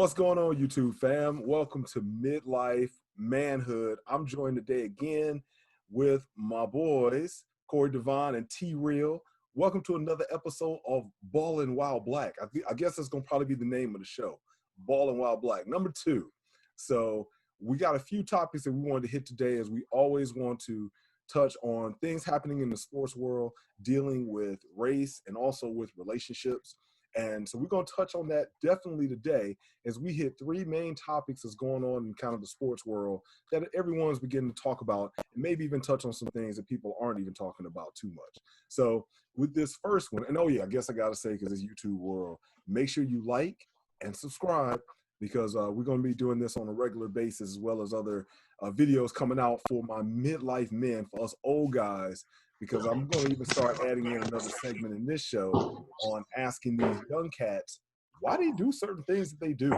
What's going on, YouTube fam? Welcome to Midlife, Manhood. I'm joined today again with my boys, Corey Devon and T Real. Welcome to another episode of Ballin While Black. I guess that's going to probably be the name of the show, Ballin While Black, number 2. So we got a few topics that we wanted to hit today, as we always want to touch on things happening in the sports world, dealing with race and also with relationships. And so we're going to touch on that definitely today as we hit 3 main topics that's going on in kind of the sports world that everyone's beginning to talk about, and maybe even touch on some things that people aren't even talking about too much. So with this first one, and oh yeah, I guess I got to say, because it's YouTube world, make sure you like and subscribe, because we're going to be doing this on a regular basis, as well as other videos coming out for my midlife men, for us old guys, because I'm going to even start adding in another segment in this show on asking these young cats why they do certain things that they do.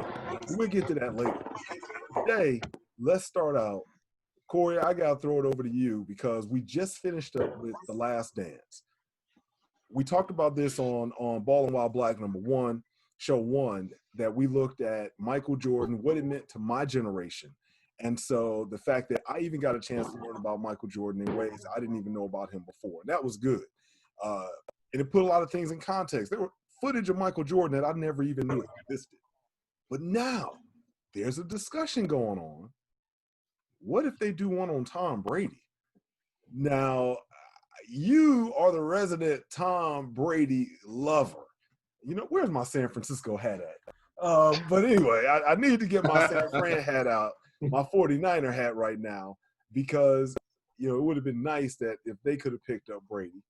We'll get to that later. Today, let's start out. Corey, I got to throw it over to you, because we just finished up with The Last Dance. We talked about this on Ballin' While Black #1, show 1, that we looked at Michael Jordan, what it meant to my generation. And so the fact that I even got a chance to learn about Michael Jordan in ways I didn't even know about him before, and that was good. And it put a lot of things in context. There were footage of Michael Jordan that I never even knew existed. But now there's a discussion going on. What if they do one on Tom Brady? Now, you are the resident Tom Brady lover. You know, where's my San Francisco hat at? But anyway, I need to get my San Fran hat out, my 49er hat right now, because, you know, it would have been nice that if they could have picked up Brady.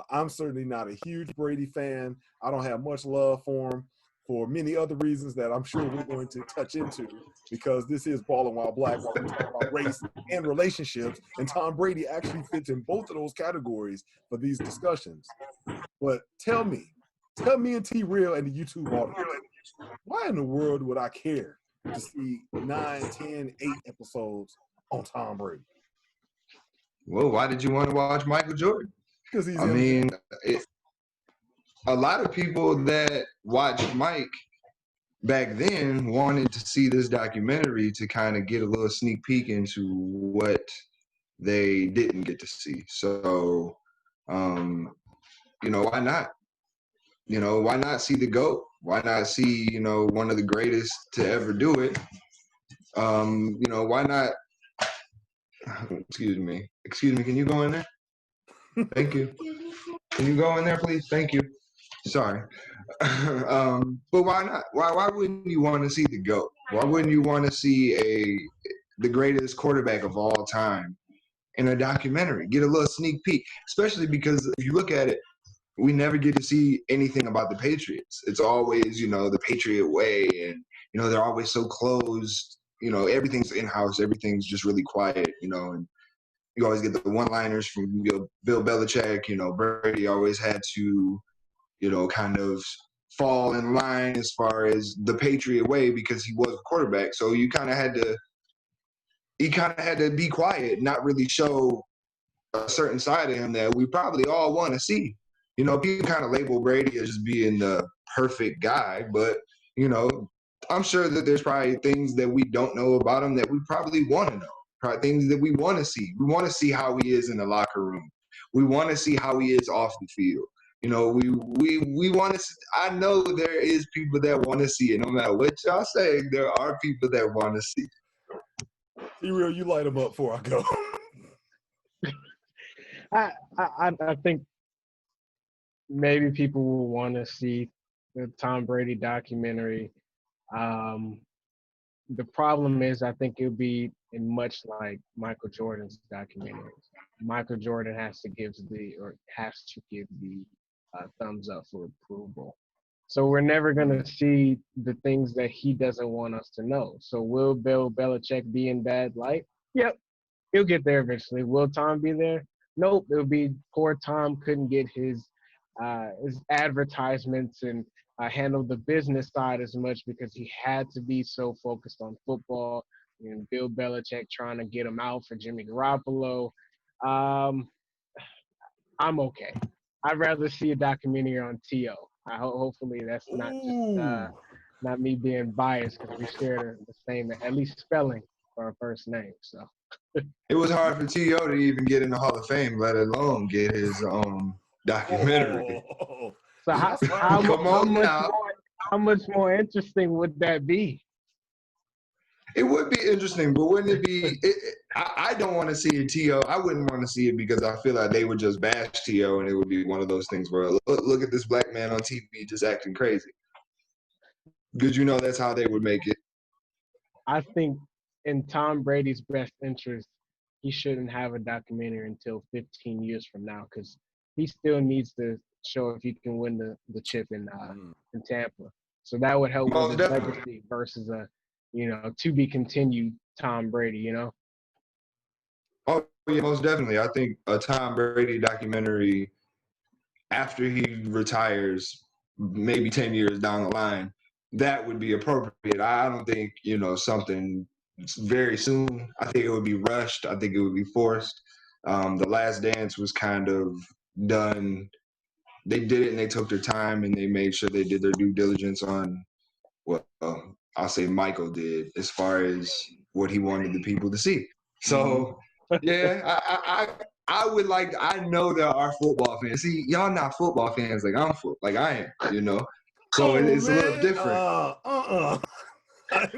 I'm certainly not a huge Brady fan. I don't have much love for him for many other reasons that I'm sure we're going to touch into, because this is Ballin' While Black, while we talk about race and relationships, and Tom Brady actually fits in both of those categories for these discussions. But tell me and T Real and the YouTube audience, why in the world would I care to see 9, 10, 8 episodes on Tom Brady? Well, why did you want to watch Michael Jordan? Because he's a lot of people that watched Mike back then wanted to see this documentary to kind of get a little sneak peek into what they didn't get to see. So, why not? Why not see the GOAT? Why not see, one of the greatest to ever do it? Why not? Excuse me. Can you go in there? Thank you. Can you go in there, please? Thank you. Sorry. But why not? Why wouldn't you want to see the GOAT? Why wouldn't you want to see the greatest quarterback of all time in a documentary? Get a little sneak peek, especially because if you look at it, we never get to see anything about the Patriots. It's always, the Patriot way, and they're always so closed. Everything's in-house, everything's just really quiet, and you always get the one-liners from Bill Belichick. Brady always had to, kind of fall in line as far as the Patriot way, because he was a quarterback. So he kind of had to be quiet, not really show a certain side of him that we probably all want to see. People kind of label Brady as just being the perfect guy, but, I'm sure that there's probably things that we don't know about him that we probably want to know, probably things that we want to see. We want to see how he is in the locker room. We want to see how he is off the field. We want to. I know there is people that want to see it. No matter what y'all say, there are people that want to see it. T-Real, you light them up before I go. I think maybe people will want to see the Tom Brady documentary. The problem is, I think it'll be much like Michael Jordan's documentaries. Michael Jordan has to give the thumbs up for approval. So we're never going to see the things that he doesn't want us to know. So will Bill Belichick be in bad light? Yep, he'll get there eventually. Will Tom be there? Nope, it'll be poor Tom couldn't get his advertisements and handle the business side as much because he had to be so focused on football. And Bill Belichick trying to get him out for Jimmy Garoppolo. I'm okay. I'd rather see a documentary on T.O. Hopefully that's not just not me being biased because we share the same, at least spelling for our first name. So It was hard for T.O. to even get in the Hall of Fame, let alone get his documentary. Oh, so shots fired. Come on now. how much more interesting would that be? It would be interesting, but wouldn't it be? I don't want to see a T.O. I wouldn't want to see it because I feel like they would just bash T.O. and it would be one of those things where look at this black man on TV just acting crazy. Because you know that's how they would make it. I think in Tom Brady's best interest, he shouldn't have a documentary until 15 years from now because he still needs to show if he can win the chip in Tampa. So that would help with Most his definitely. legacy versus a, to be continued Tom Brady, Oh yeah, most definitely. I think a Tom Brady documentary after he retires, maybe 10 years down the line, that would be appropriate. I don't think, something very soon. I think it would be rushed. I think it would be forced. The Last Dance was kind of done. They did it and they took their time and they made sure they did their due diligence on what I'll say Michael did as far as what he wanted the people to see. So yeah, I would like. I know there are football fans. See, y'all not football fans like I am. So Oh it's a little man, different.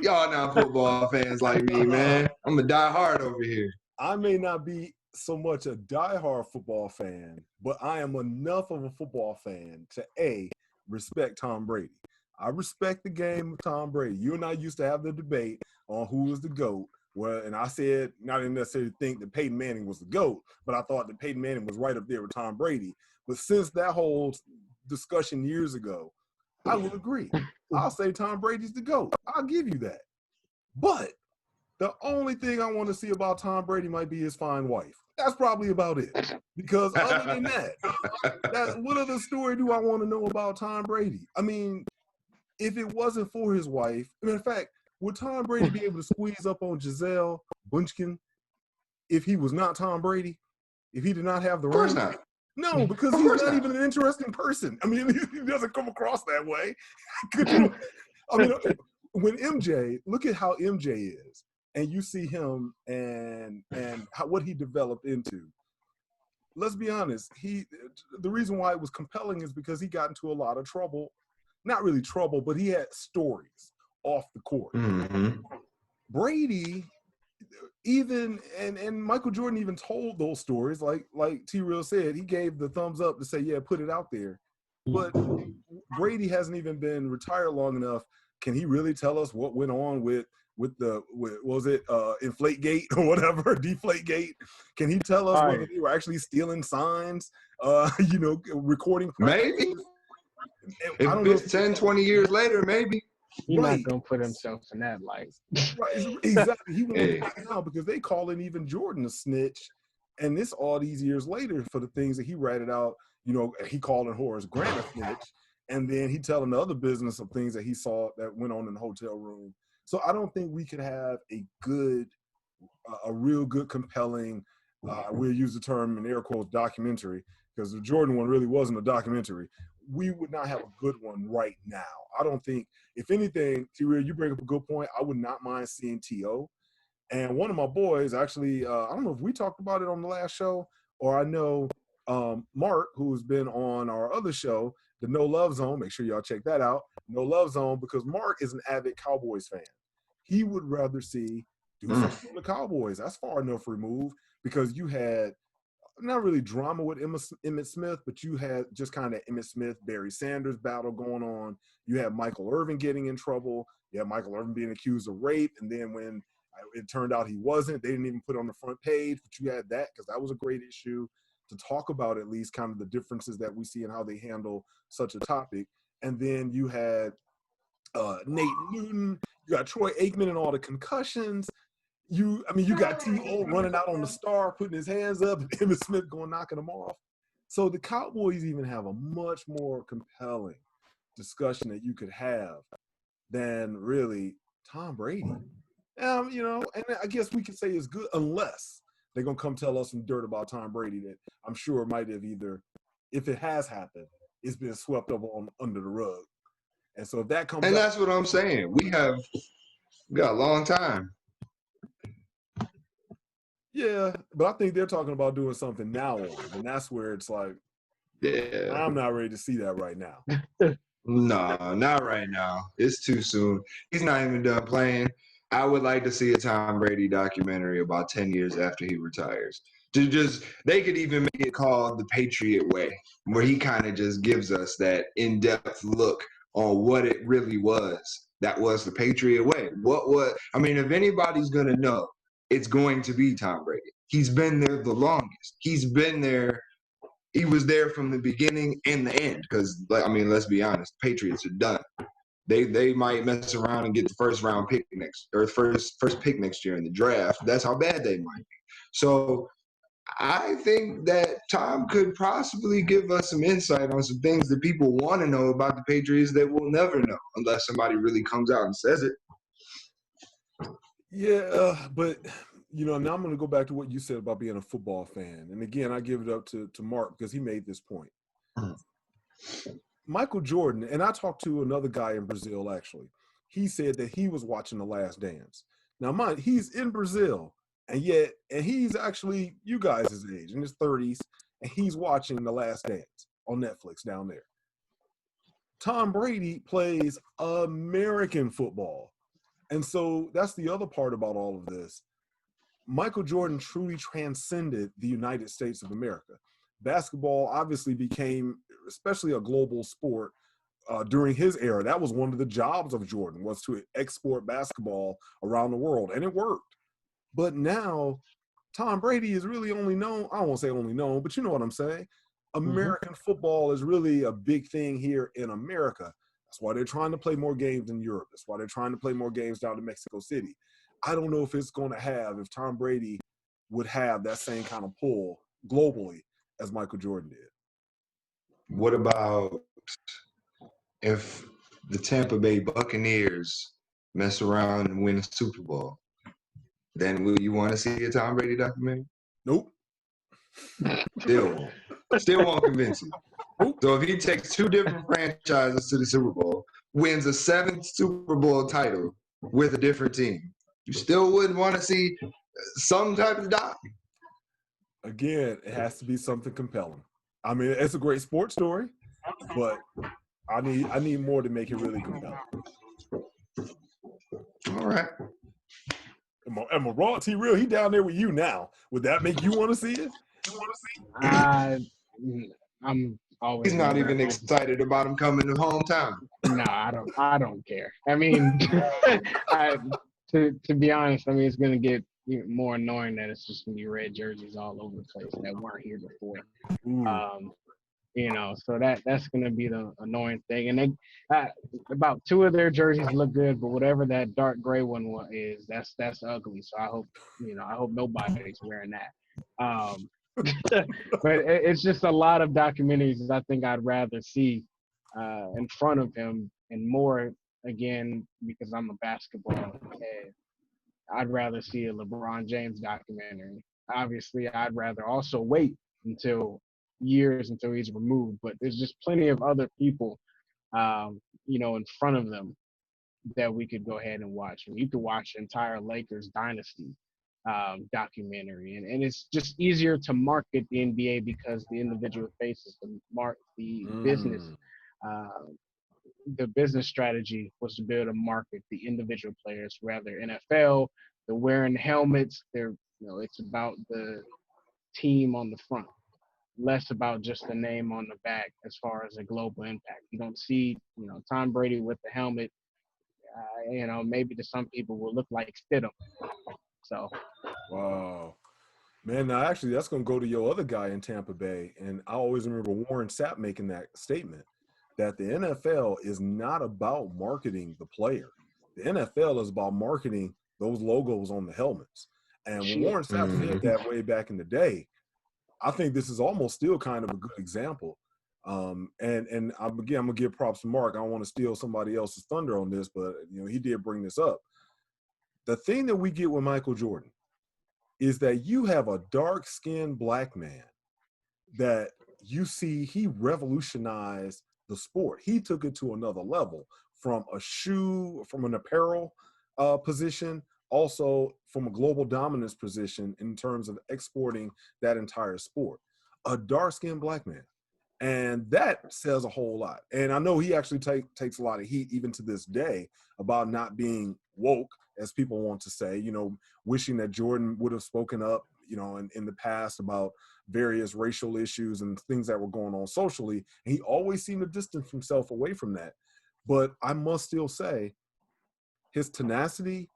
Y'all not football fans like me, man. I'm a die hard over here. I may not be so much a diehard football fan, but I am enough of a football fan to respect Tom Brady. I respect the game of Tom Brady. You and I used to have the debate on who was the GOAT. Well, and I said, not even necessarily think that Peyton Manning was the GOAT, but I thought that Peyton Manning was right up there with Tom Brady. But since that whole discussion years ago, I will agree. I'll say Tom Brady's the GOAT. I'll give you that. But the only thing I want to see about Tom Brady might be his fine wife. That's probably about it. Because other than that, what other story do I want to know about Tom Brady? I mean, if it wasn't for his wife, in fact, would Tom Brady be able to squeeze up on Giselle Bunchkin if he was not Tom Brady? If he did not have the ring? Of course not. No, because Of he's course not not. even an interesting person. I mean, he doesn't come across that way. Could you? I mean, when MJ, look at how MJ is, and you see him and what he developed into. Let's be honest. The reason why it was compelling is because he got into a lot of trouble. Not really trouble, but he had stories off the court. Mm-hmm. Brady, even and Michael Jordan even told those stories. Like T-Real said, he gave the thumbs up to say, yeah, put it out there. But Brady hasn't even been retired long enough. Can he really tell us what went on with was it Inflategate or whatever, Deflategate? Can he tell us whether they were actually stealing signs, recording practices? Maybe. If it's 10, 20 years later, maybe. He's not gonna put himself in that light. Right, exactly. He won't do it now because they calling even Jordan a snitch, and this all these years later for the things that he ratted out. He calling Horace Grant a snitch, and then he telling the other business of things that he saw that went on in the hotel room. So I don't think we could have a real good, compelling. We'll use the term in air quotes documentary because the Jordan one really wasn't a documentary. We would not have a good one right now. I don't think. If anything, T-Real, you bring up a good point. I would not mind seeing T.O. And one of my boys, actually, I don't know if we talked about it on the last show, or I know Mark, who's been on our other show, the No Love Zone. Make sure y'all check that out. No Love Zone, because Mark is an avid Cowboys fan. He would rather see do something on the Cowboys. That's far enough removed because you had not really drama with Emmitt Smith, but you had just kind of Emmitt Smith, Barry Sanders battle going on. You had Michael Irvin getting in trouble. You had Michael Irvin being accused of rape. And then when it turned out he wasn't, they didn't even put it on the front page, but you had that because that was a great issue to talk about, at least kind of the differences that we see in how they handle such a topic. And then you had Nate Newton, you got Troy Aikman and all the concussions. You got T.O. running out on the star, putting his hands up, and Emmitt Smith going knocking him off. So the Cowboys even have a much more compelling discussion that you could have than really Tom Brady. And I guess we could say it's good unless they're gonna come tell us some dirt about Tom Brady that I'm sure might have either, if it has happened, it's been swept up under the rug. And so if that comes And out, that's what I'm saying. We got a long time. yeah, but I think they're talking about doing something now on, and that's where it's like, Yeah. I'm not ready to see that right now. No, not right now. It's too soon. He's not even done playing. I would like to see a Tom Brady documentary about 10 years after he retires. They could even make it called The Patriot Way, where he kind of just gives us that in-depth look on what it really was. That was the Patriot Way. If anybody's going to know, it's going to be Tom Brady. He's been there the longest. He was there from the beginning and the end. Because, let's be honest, Patriots are done. They might mess around and get the first pick next year in the draft. That's how bad they might be. So I think that Tom could possibly give us some insight on some things that people want to know about the Patriots that we'll never know unless somebody really comes out and says it. Yeah, but now I'm going to go back to what you said about being a football fan. And again, I give it up to Mark because he made this point. Michael Jordan, and I talked to another guy in Brazil, actually. He said that he was watching The Last Dance. Now, mind, he's in Brazil, and he's actually you guys' age, in his 30s, and he's watching The Last Dance on Netflix down there. Tom Brady plays American football. And so that's the other part about all of this. Michael Jordan truly transcended the United States of America. Basketball obviously became, especially a global sport during his era. That was one of the jobs of Jordan, was to export basketball around the world, and it worked. But now, Tom Brady is really only known, I won't say only known, but you know what I'm saying? American football is really a big thing here in America. That's why they're trying to play more games in Europe. That's why they're trying to play more games down in Mexico City. I don't know if if Tom Brady would have that same kind of pull globally as Michael Jordan did. What about if the Tampa Bay Buccaneers mess around and win a Super Bowl? Then will you want to see a Tom Brady documentary? Nope. Still won't convince you. Nope. So if he takes two different franchises to the Super Bowl, wins a 7th Super Bowl title with a different team, you still wouldn't want to see some type of doc? Again, it has to be something compelling. I mean, it's a great sports story, but I need more to make it really compelling. All right. Am I wrong? T-Real, he down there with you now. Would that make you want to see it? I'm always. He's not even excited about him coming to hometown. No, I don't care. I mean, to be honest, I mean, it's gonna get even more annoying that it's just gonna be red jerseys all over the place that weren't here before. So that's gonna be the annoying thing. And they about 2 of their jerseys look good, but whatever that dark gray one is, that's ugly. So I hope nobody's wearing that. But it's just a lot of documentaries I think I'd rather see in front of him, and more, again, because I'm a basketball head, I'd rather see a LeBron James documentary. Obviously, I'd rather also wait until he's removed, but there's just plenty of other people, in front of them that we could go ahead and watch. And you could watch the entire Lakers dynasty documentary, and it's just easier to market the NBA because the individual faces the business. The business strategy was to be able to market the individual players. Rather, NFL, they're wearing helmets. It's about the team on the front, less about just the name on the back as far as a global impact. You don't see, Tom Brady with the helmet. Maybe to some people will look like Stidham. So. Wow. Man, now actually that's going to go to your other guy in Tampa Bay. And I always remember Warren Sapp making that statement that the NFL is not about marketing the player. The NFL is about marketing those logos on the helmets. And when Warren Sapp said that way back in the day, I think this is almost still kind of a good example. And I'm going to give props to Mark. I don't want to steal somebody else's thunder on this, but he did bring this up. The thing that we get with Michael Jordan is that you have a dark-skinned black man that you see he revolutionized the sport. He took it to another level from a shoe, from an apparel position, also from a global dominance position in terms of exporting that entire sport. A dark-skinned black man. And that says a whole lot. And I know he actually takes a lot of heat even to this day about not being woke, as people want to say, you know, wishing that Jordan would have spoken up, you know, in the past about various racial issues and things that were going on socially. And he always seemed to distance himself away from that. But I must still say his tenacity,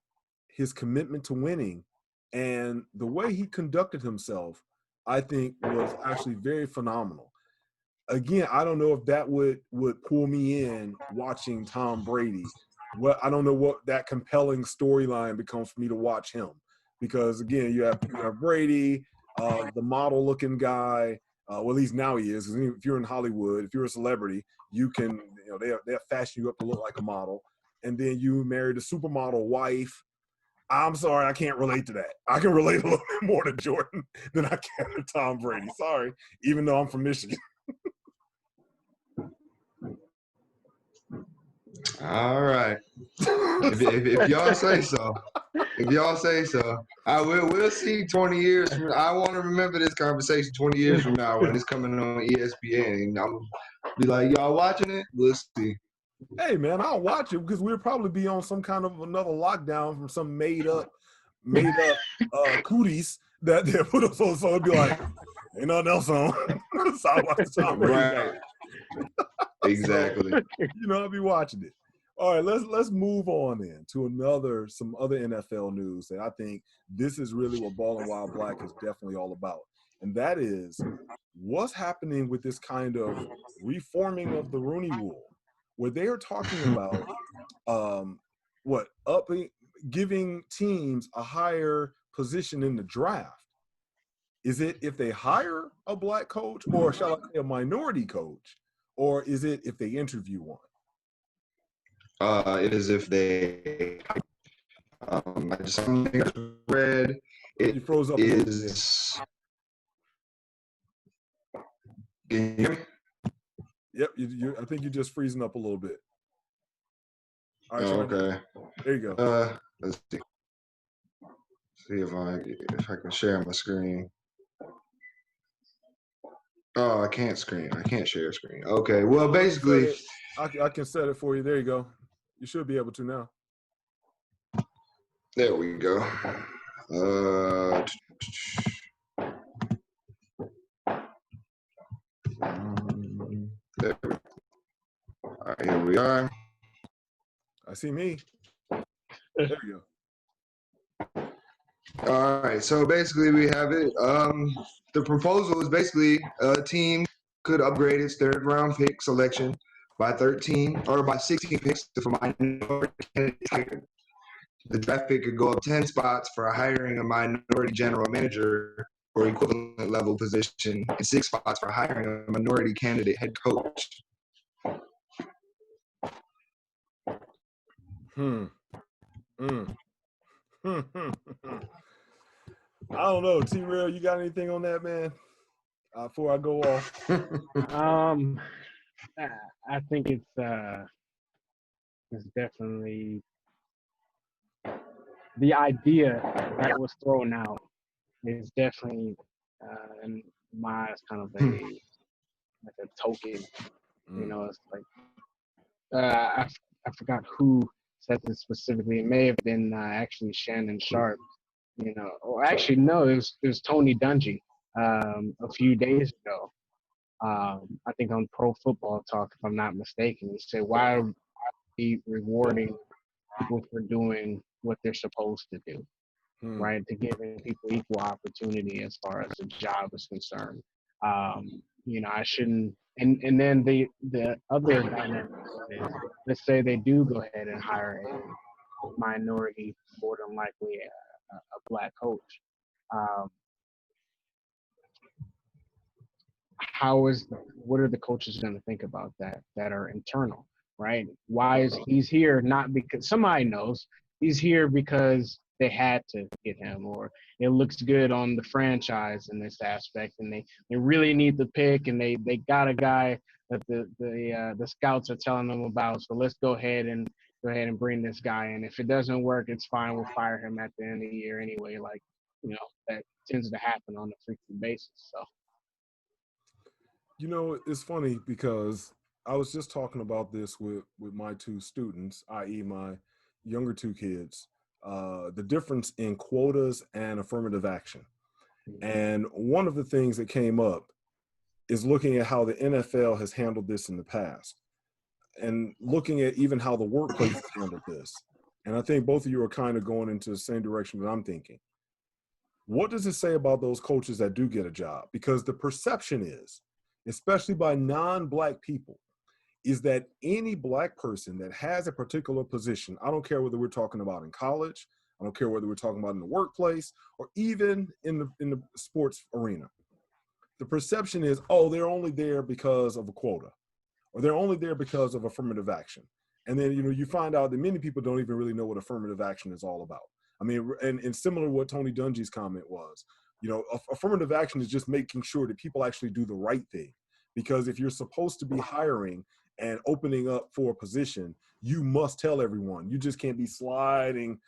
his commitment to winning, and the way he conducted himself, I think was actually very phenomenal. Again, I don't know if that would pull me in watching Tom Brady. Well, I don't know what that compelling storyline becomes for me to watch him, because again, you have Brady, the model-looking guy. Well, at least now he is. If you're in Hollywood, if you're a celebrity, you can, you know, they'll fashion you up to look like a model, and then you married a supermodel wife. I'm sorry, I can't relate to that. I can relate a little bit more to Jordan than I can to Tom Brady. Sorry, even though I'm from Michigan. All right. If y'all say so, we'll see 20 years from. I want to remember this conversation 20 years from now when it's coming on ESPN. I'm gonna be like, y'all watching it? We'll see. Hey man, I'll watch it because we'll probably be on some kind of another lockdown from some made up cooties that they put us on. So it'd be like, ain't nothing else on. So I watch the Tom Brady Right. Exactly. So, you know, I'll be watching it. All right, let's move on then to some other NFL news. And I think this is really what Ballin' While Black is definitely all about. And that is what's happening with this kind of reforming of the Rooney Rule, where they are talking about giving teams a higher position in the draft. Is it if they hire a black coach, or shall I say a minority coach, or is it if they interview one? It is if they. I just read. You froze up. Is. Can you hear me? Yep, I think you're just freezing up a little bit. All right, okay. There you go. Let's see. See if I can share my screen. Oh, I can't share screen. Okay. Well, basically, I can set it for you. There you go. You should be able to now. There we go. There we go. All right, here we are. I see me. There we go. All right, so basically we have it. The proposal is basically a team could upgrade its third round pick selection by 13 or by 16 picks for minority candidates. The draft pick could go up 10 spots for hiring a minority general manager or equivalent level position, and 6 spots for hiring a minority candidate head coach. I don't know. T-Rail, you got anything on that, man? Before I go off. I think it's definitely the idea that was thrown out is definitely in my eyes kind of a token. You know, it's like I forgot who said this specifically. It may have been actually Shannon Sharp. You know, or actually no, it was Tony Dungy a few days ago. I think on Pro Football Talk, if I'm not mistaken, he said, "Why are we rewarding people for doing what they're supposed to do, right? To giving people equal opportunity as far as the job is concerned. You know, I shouldn't." And then the other dynamic is, let's say they do go ahead and hire a minority, more than likely a black coach. What are the coaches going to think about that are internal, right? Why is he's here? Not because somebody knows he's here because they had to get him, or it looks good on the franchise in this aspect, and they really need the pick, and they got a guy that the scouts are telling them about. So let's go ahead and bring this guy in. If it doesn't work, it's fine. We'll fire him at the end of the year anyway. Like, that tends to happen on a frequent basis. So. It's funny because I was just talking about this with my two students, i.e. my younger two kids, the difference in quotas and affirmative action. And one of the things that came up is looking at how the NFL has handled this in the past and looking at even how the workplace has handled this. And I think both of you are kind of going into the same direction that I'm thinking. What does it say about those coaches that do get a job? Because the perception is, especially by non-Black people, is that any Black person that has a particular position, I don't care whether we're talking about in college, I don't care whether we're talking about in the workplace, or even in the sports arena. The perception is, oh, they're only there because of a quota, or they're only there because of affirmative action. And then, you find out that many people don't even really know what affirmative action is all about. I mean, and similar to what Tony Dungy's comment was, affirmative action is just making sure that people actually do the right thing. Because if you're supposed to be hiring and opening up for a position, you must tell everyone. You just can't be sliding,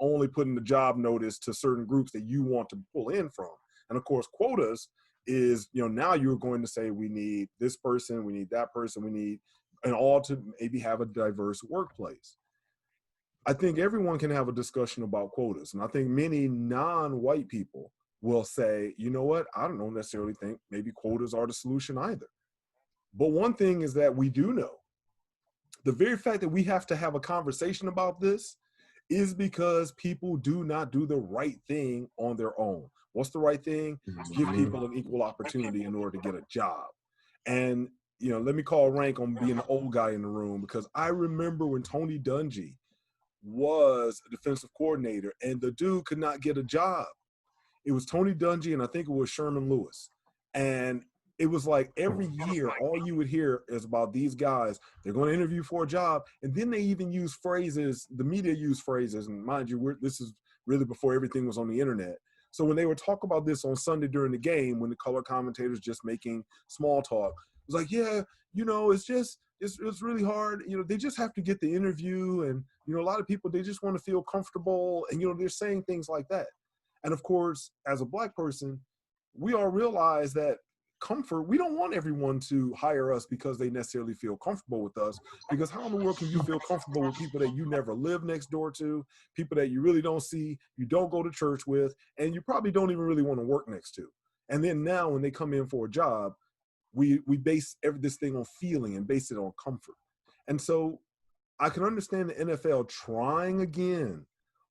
only putting the job notice to certain groups that you want to pull in from. And of course, quotas is, now you're going to say, we need this person, we need that person, we need, and all to maybe have a diverse workplace. I think everyone can have a discussion about quotas. And I think many non-white people will say, you know what, I don't necessarily think maybe quotas are the solution either. But one thing is that we do know, the very fact that we have to have a conversation about this is because people do not do the right thing on their own. What's the right thing? Give people an equal opportunity in order to get a job. And, let me call rank on being the old guy in the room, because I remember when Tony Dungy was a defensive coordinator and the dude could not get a job. It was Tony Dungy and I think it was Sherman Lewis. And it was like every year, all you would hear is about these guys. They're going to interview for a job. And then they even use phrases, the media use phrases. And mind you, this is really before everything was on the internet. So when they would talk about this on Sunday during the game, when the color commentators just making small talk, it was like, yeah, it's really hard. They just have to get the interview. And, a lot of people, they just want to feel comfortable. And, they're saying things like that. And of course, as a Black person, we all realize that comfort, we don't want everyone to hire us because they necessarily feel comfortable with us, because how in the world can you feel comfortable with people that you never live next door to, people that you really don't see, you don't go to church with, and you probably don't even really want to work next to. And then now when they come in for a job, we base this thing on feeling and base it on comfort. And so I can understand the NFL trying again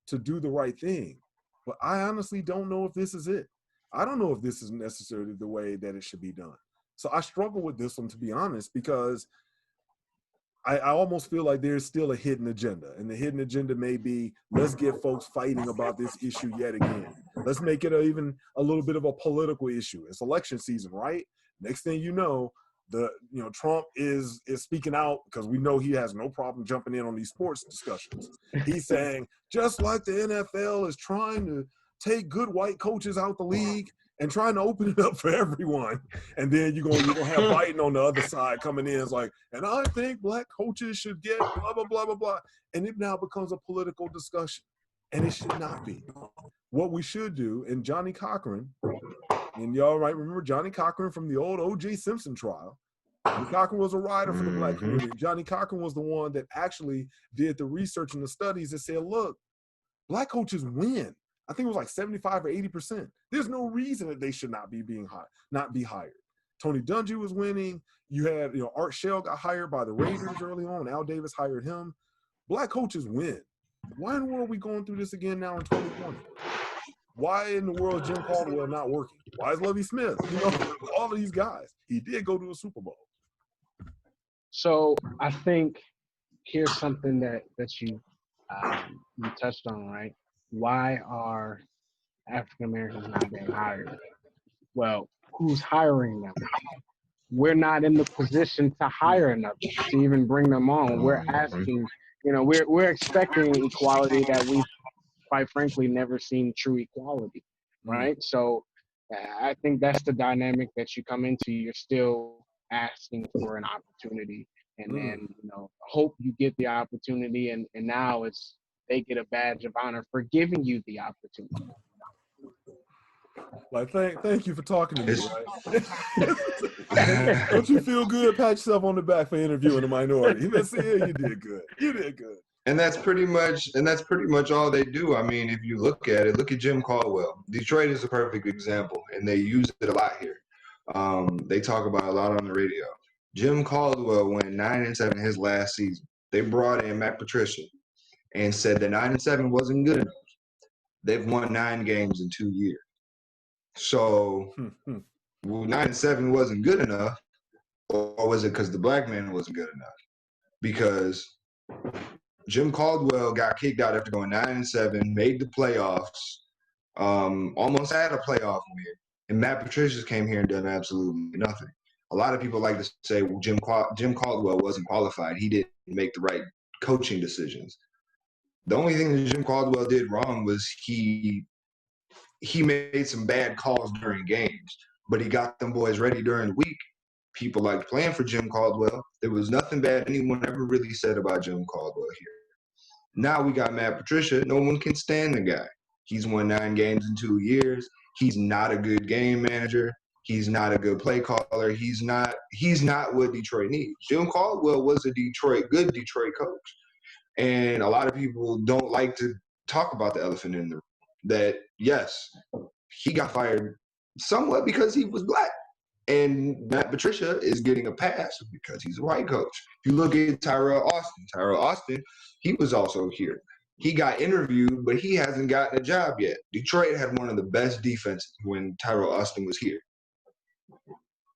to do the right thing, but I honestly don't know if this is it. I don't know if this is necessarily the way that it should be done. So I struggle with this one, to be honest, because I almost feel like there's still a hidden agenda. And the hidden agenda may be, let's get folks fighting about this issue yet again. Let's make it even a little bit of a political issue. It's election season, right? Next thing you know, Trump is speaking out, because we know he has no problem jumping in on these sports discussions. He's saying, just like the NFL is trying to take good white coaches out the league and trying to open it up for everyone. And then you're gonna have Biden on the other side coming in. It's like, and I think Black coaches should get blah, blah, blah, blah, blah. And it now becomes a political discussion. And it should not be. What we should do, and Johnny Cochran, and y'all might remember Johnny Cochran from the old O.J. Simpson trial. Johnny Cochran was a writer for the Black community. Johnny Cochran was the one that actually did the research and the studies that said, look, Black coaches win. I think it was like 75 or 80%. There's no reason that they should not be hired. Tony Dungy was winning. You had, Art Shell got hired by the Raiders early on. Al Davis hired him. Black coaches win. Why in the world are we going through this again now in 2020? Why in the world is Jim Caldwell not working? Why is Lovie Smith? All of these guys. He did go to a Super Bowl. So I think here's something that you touched on, right? Why are African Americans not being hired? Well, who's hiring them? We're not in the position to hire enough to even bring them on. We're asking, we're expecting equality that we've, quite frankly, never seen true equality, right? So I think that's the dynamic that you come into. You're still asking for an opportunity, and then hope you get the opportunity, and now they get a badge of honor for giving you the opportunity. Like, thank you for talking to me, right? Don't you feel good? Pat yourself on the back for interviewing a minority. Let's see, yeah, you did good. You did good. And that's pretty much all they do. I mean, if you look at it, look at Jim Caldwell. Detroit is a perfect example, and they use it a lot here. They talk about it a lot on the radio. Jim Caldwell went 9-7 his last season. They brought in Matt Patricia and said that 9-7 wasn't good enough. They've won 9 games in 2 years. So, 9-7 wasn't good enough, or was it because the black man wasn't good enough? Because Jim Caldwell got kicked out after going 9-7, made the playoffs, almost had a playoff win, and Matt Patricia came here and done absolutely nothing. A lot of people like to say, well, Jim Caldwell wasn't qualified. He didn't make the right coaching decisions. The only thing that Jim Caldwell did wrong was he made some bad calls during games, but he got them boys ready during the week. People liked playing for Jim Caldwell. There was nothing bad anyone ever really said about Jim Caldwell here. Now we got Matt Patricia. No one can stand the guy. He's won 9 games in 2 years. He's not a good game manager. He's not a good play caller. He's not what Detroit needs. Jim Caldwell was a good Detroit coach. And a lot of people don't like to talk about the elephant in the room. That, yes, he got fired somewhat because he was black. And Matt Patricia is getting a pass because he's a white coach. If you look at Tyrell Austin, he was also here. He got interviewed, but he hasn't gotten a job yet. Detroit had one of the best defenses when Tyrell Austin was here.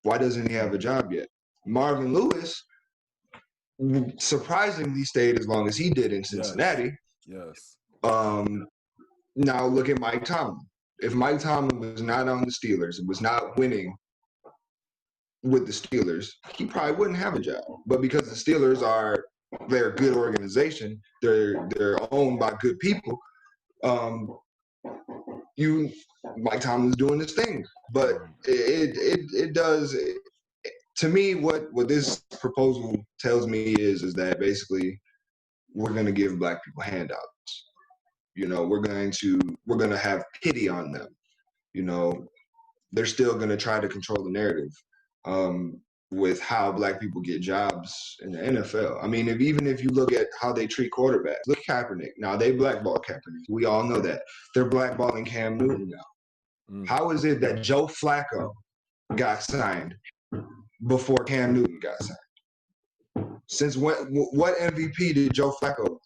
Why doesn't he have a job yet? Marvin Lewis surprisingly stayed as long as he did in Cincinnati. Yes. Now look at Mike Tomlin. If Mike Tomlin was not on the Steelers and was not winning with the Steelers, he probably wouldn't have a job. But because the Steelers they're a good organization, they're owned by good people, Mike Tomlin's doing this thing. But it does, to me, what this proposal tells me is that basically we're going to give black people handouts. We're going to have pity on them. They're still going to try to control the narrative with how black people get jobs in the NFL. I mean, even if you look at how they treat quarterbacks, look at Kaepernick. Now, they blackball Kaepernick. We all know that. They're blackballing Cam Newton now. How is it that Joe Flacco got signed before Cam Newton got signed? Since when? What MVP did Joe Flacco?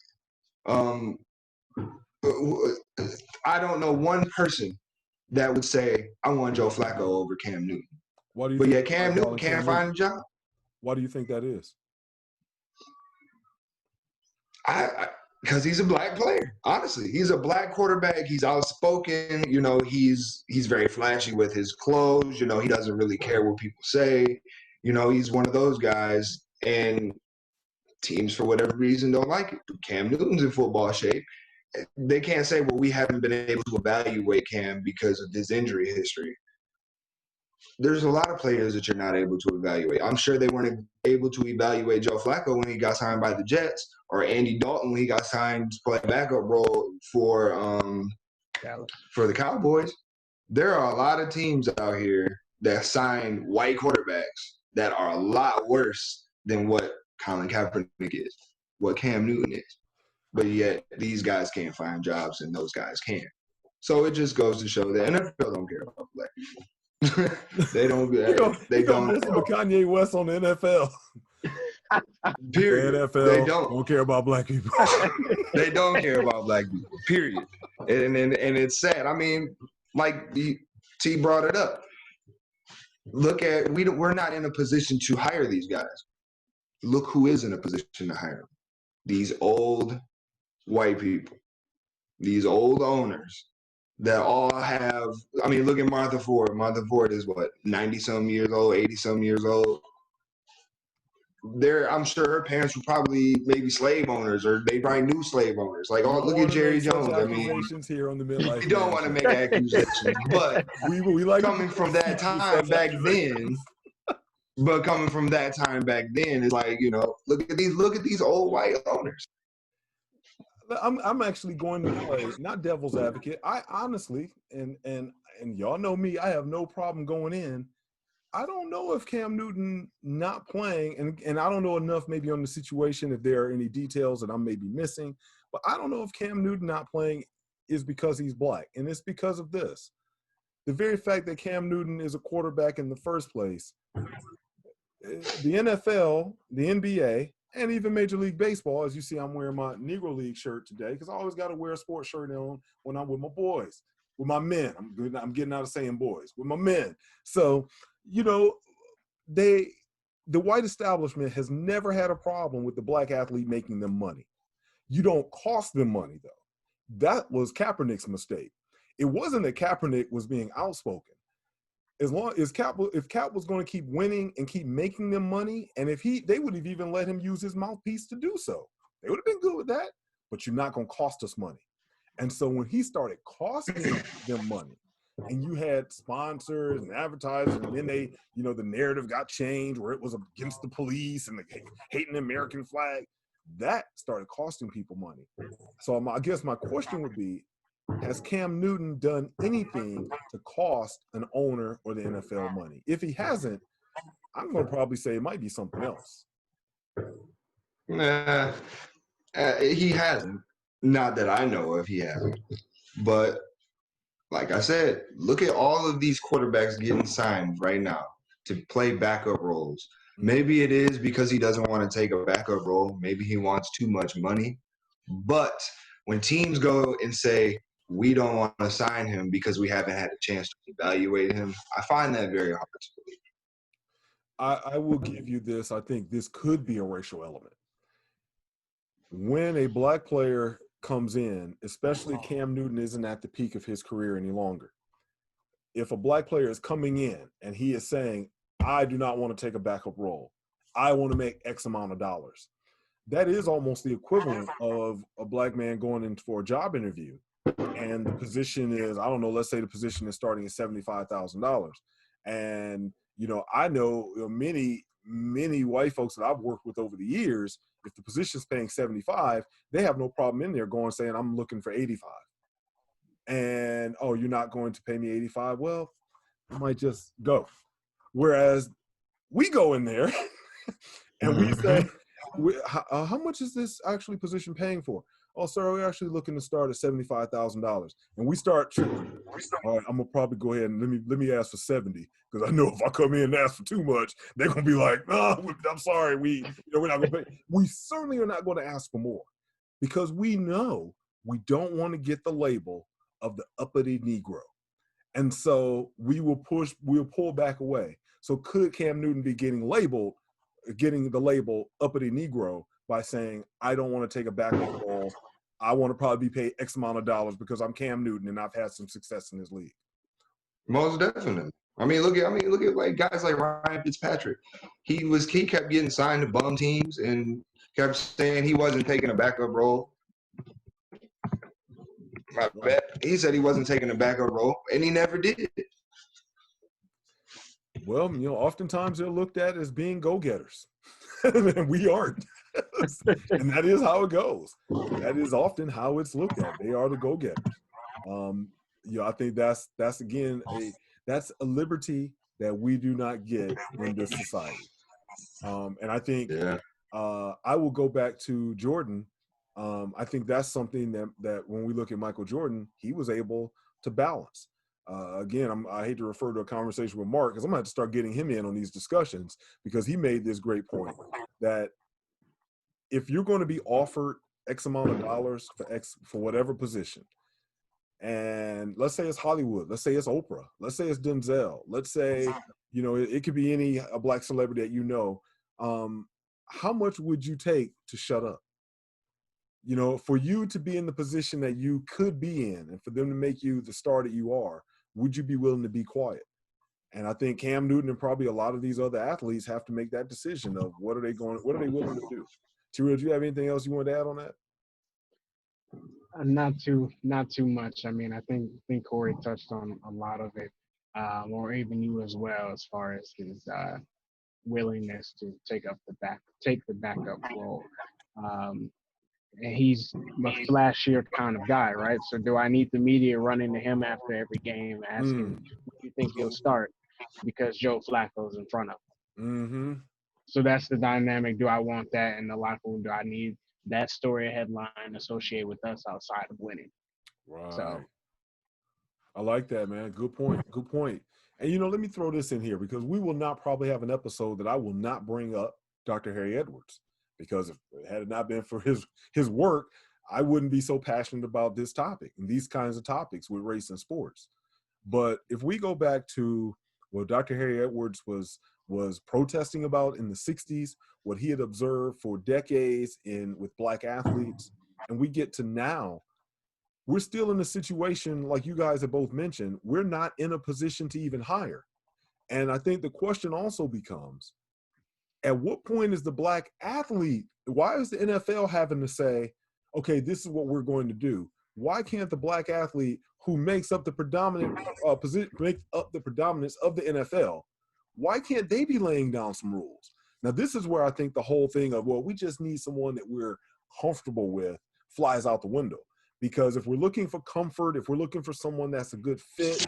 I don't know one person that would say, I want Joe Flacco over Cam Newton. But yet Cam Newton can't find a job. Why do you think that is? Because he's a black player. Honestly, he's a black quarterback. He's outspoken. He's very flashy with his clothes. He doesn't really care what people say. He's one of those guys. And teams, for whatever reason, don't like it. Cam Newton's in football shape. They can't say, well, we haven't been able to evaluate Cam because of his injury history. There's a lot of players that you're not able to evaluate. I'm sure they weren't able to evaluate Joe Flacco when he got signed by the Jets, or Andy Dalton when he got signed to play a backup role for the Cowboys. There are a lot of teams out here that sign white quarterbacks that are a lot worse than what Colin Kaepernick is, what Cam Newton is. But yet these guys can't find jobs and those guys can. So it just goes to show that NFL don't care about black people. They don't. They don't. Kanye West on the NFL. Period. The NFL they don't care about black people. They don't care about black people. Period. And it's sad. I mean, like T brought it up. Look at we're not in a position to hire these guys. Look who is in a position to hire them. These old white people. These old owners. That all have, I mean, look at Martha Ford. Martha Ford is what, 90-some years old, 80-some years old. I'm sure her parents were probably maybe slave owners, or they probably knew slave owners. Like, look at Jerry Jones. I mean, here on the Midlife. We don't want to make accusations, but we like coming from that time back then, But coming from that time back then, it's like, you know, look at these old white owners. I'm actually going to play not devil's advocate. I honestly, and y'all know me, I have no problem going in. I don't know if Cam Newton not playing, and I don't know enough maybe on the situation if there are any details that I'm maybe missing, but I don't know if Cam Newton not playing is because he's black, and it's because of this. The very fact that Cam Newton is a quarterback in the first place, the NFL, the NBA, and even Major League Baseball, as you see, I'm wearing my Negro League shirt today because I always got to wear a sports shirt on when I'm with my boys, with my men. I'm getting out of saying boys, with my men. So, you know, the white establishment has never had a problem with the black athlete making them money. You don't cost them money, though. That was Kaepernick's mistake. It wasn't that Kaepernick was being outspoken. As long as if Cap was going to keep winning and keep making them money, and if they would have even let him use his mouthpiece to do so, they would have been good with that. But you're not going to cost us money. And so when he started costing them money, and you had sponsors and advertisers, and then they, you know, the narrative got changed where it was against the police and the hating the American flag, that started costing people money. So I guess my question would be, has Cam Newton done anything to cost an owner or the NFL money? If he hasn't, I'm going to probably say it might be something else. Nah, he hasn't. Not that I know of, he hasn't. But like I said, look at all of these quarterbacks getting signed right now to play backup roles. Maybe it is because he doesn't want to take a backup role. Maybe he wants too much money. But when teams go and say, we don't want to sign him because we haven't had a chance to evaluate him, I find that very hard to believe. I will give you this. I think this could be a racial element. When a black player comes in, especially Cam Newton isn't at the peak of his career any longer. If a black player is coming in and he is saying, I do not want to take a backup role, I want to make X amount of dollars, that is almost the equivalent of a black man going in for a job interview. And the position is, I don't know, let's say the position is starting at $75,000. And, you know, I know many white folks that I've worked with over the years, if the position's paying 75, they have no problem in there going saying, I'm looking for 85. And, oh, you're not going to pay me 85? Well, I might just go. Whereas we go in there and we say, how much is this actually position paying for? Oh, sir, we're actually looking to start at $75,000. And we start tripping. All right, I'm gonna probably go ahead and let me ask for 70, because I know if I come in and ask for too much, they're gonna be like, no, I'm sorry, we're not gonna pay. We certainly are not gonna ask for more, because we know we don't want to get the label of the uppity Negro. And so we'll pull back away. So could Cam Newton be getting the label uppity Negro by saying, I don't want to take a backup role. I want to probably be paid X amount of dollars because I'm Cam Newton and I've had some success in this league. Most definitely. I mean, look at like guys like Ryan Fitzpatrick. He kept getting signed to bum teams and kept saying he wasn't taking a backup role. I bet he said he wasn't taking a backup role, and he never did. Well, you know, oftentimes they're looked at as being go-getters, and we aren't. And that is how it goes. That is often how it's looked at. They are the go-getters. You know, I think that's again that's a liberty that we do not get in this society. And I think I will go back to Jordan. I think that's something that when we look at Michael Jordan, he was able to balance. Again, I hate to refer to a conversation with Mark because I'm going to have to start getting him in on these discussions, because he made this great point that if you're going to be offered X amount of dollars for whatever position, and let's say it's Hollywood, let's say it's Oprah, let's say it's Denzel, let's say, you know, it could be a black celebrity that you know, how much would you take to shut up? You know, for you to be in the position that you could be in and for them to make you the star that you are, would you be willing to be quiet? And I think Cam Newton and probably a lot of these other athletes have to make that decision of what are they willing to do? Terrell, do you have anything else you want to add on that? Not too much. I mean, I think Corey touched on a lot of it, or even you as well, as far as his willingness to take the backup role. And he's a flashier kind of guy, right? So do I need the media running to him after every game asking, when do you think he'll start? Because Joe Flacco's in front of him. Mm-hmm. So that's the dynamic. Do I want that in the locker room? Do I need that story headline associated with us outside of winning? Right. So I like that, man. Good point. Good point. And, let me throw this in here because we will not probably have an episode that I will not bring up Dr. Harry Edwards, because if it had not been for his work, I wouldn't be so passionate about this topic and these kinds of topics with race and sports. But if we go back to what Dr. Harry Edwards was protesting about in the 60s, what he had observed for decades with Black athletes, and we get to now, we're still in a situation, like you guys have both mentioned, we're not in a position to even hire. And I think the question also becomes, at what point is the Black athlete, why is the NFL having to say, okay, this is what we're going to do? Why can't the Black athlete who makes up the predominant make up the predominance of the NFL, why can't they be laying down some rules? Now, this is where I think the whole thing of, well, we just need someone that we're comfortable with flies out the window. Because if we're looking for comfort, if we're looking for someone that's a good fit,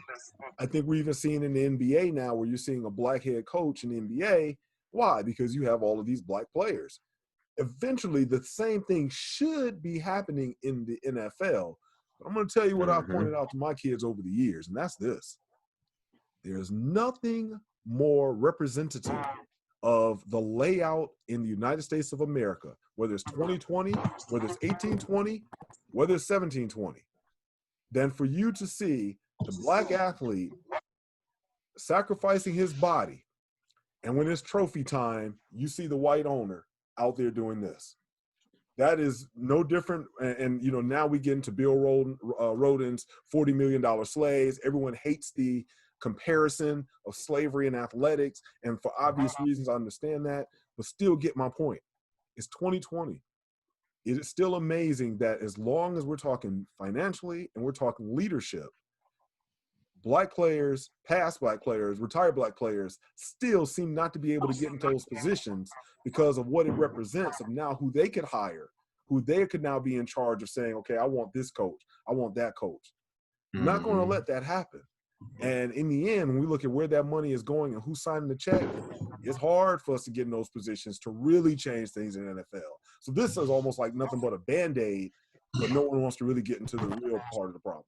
I think we're even seeing in the NBA now where you're seeing a Black head coach in the NBA. Why? Because you have all of these Black players. Eventually, the same thing should be happening in the NFL. But I'm going to tell you what I've pointed out to my kids over the years, and that's this. There's nothing more representative of the layout in the United States of America, whether it's 2020, whether it's 1820, whether it's 1720, than for you to see the Black athlete sacrificing his body. And when it's trophy time, you see the white owner out there doing this. That is no different. And now we get into Bill Rhoden's $40 million slaves. Everyone hates the comparison of slavery and athletics. And for obvious reasons, I understand that, but still get my point. It's 2020. It is still amazing that as long as we're talking financially and we're talking leadership, Black players, past Black players, retired Black players still seem not to be able to get into those positions because of what it represents of now who they could hire, who they could now be in charge of saying, okay, I want this coach, I want that coach. I'm not going to let that happen. And in the end, when we look at where that money is going and who's signing the check, it's hard for us to get in those positions to really change things in the NFL. So this is almost like nothing but a Band-Aid, but no one wants to really get into the real part of the problem.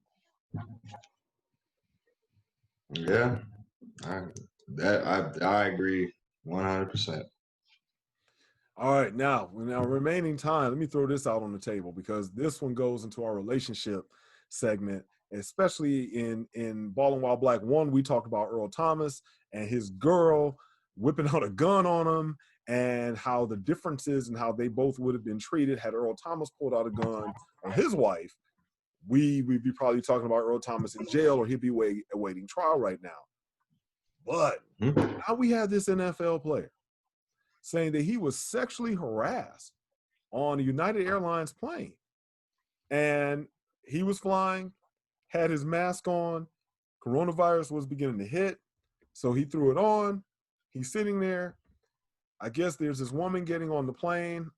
Yeah, I agree 100%. All right, now remaining time, let me throw this out on the table because this one goes into our relationship segment, especially in Ballin' While Black. One, we talked about Earl Thomas and his girl whipping out a gun on him and how the differences and how they both would have been treated had Earl Thomas pulled out a gun on his wife. We'd be probably talking about Earl Thomas in jail, or he'd be awaiting trial right now. But now we have this NFL player saying that he was sexually harassed on a United Airlines plane. And he was flying, had his mask on, coronavirus was beginning to hit, so he threw it on. He's sitting there. I guess there's this woman getting on the plane,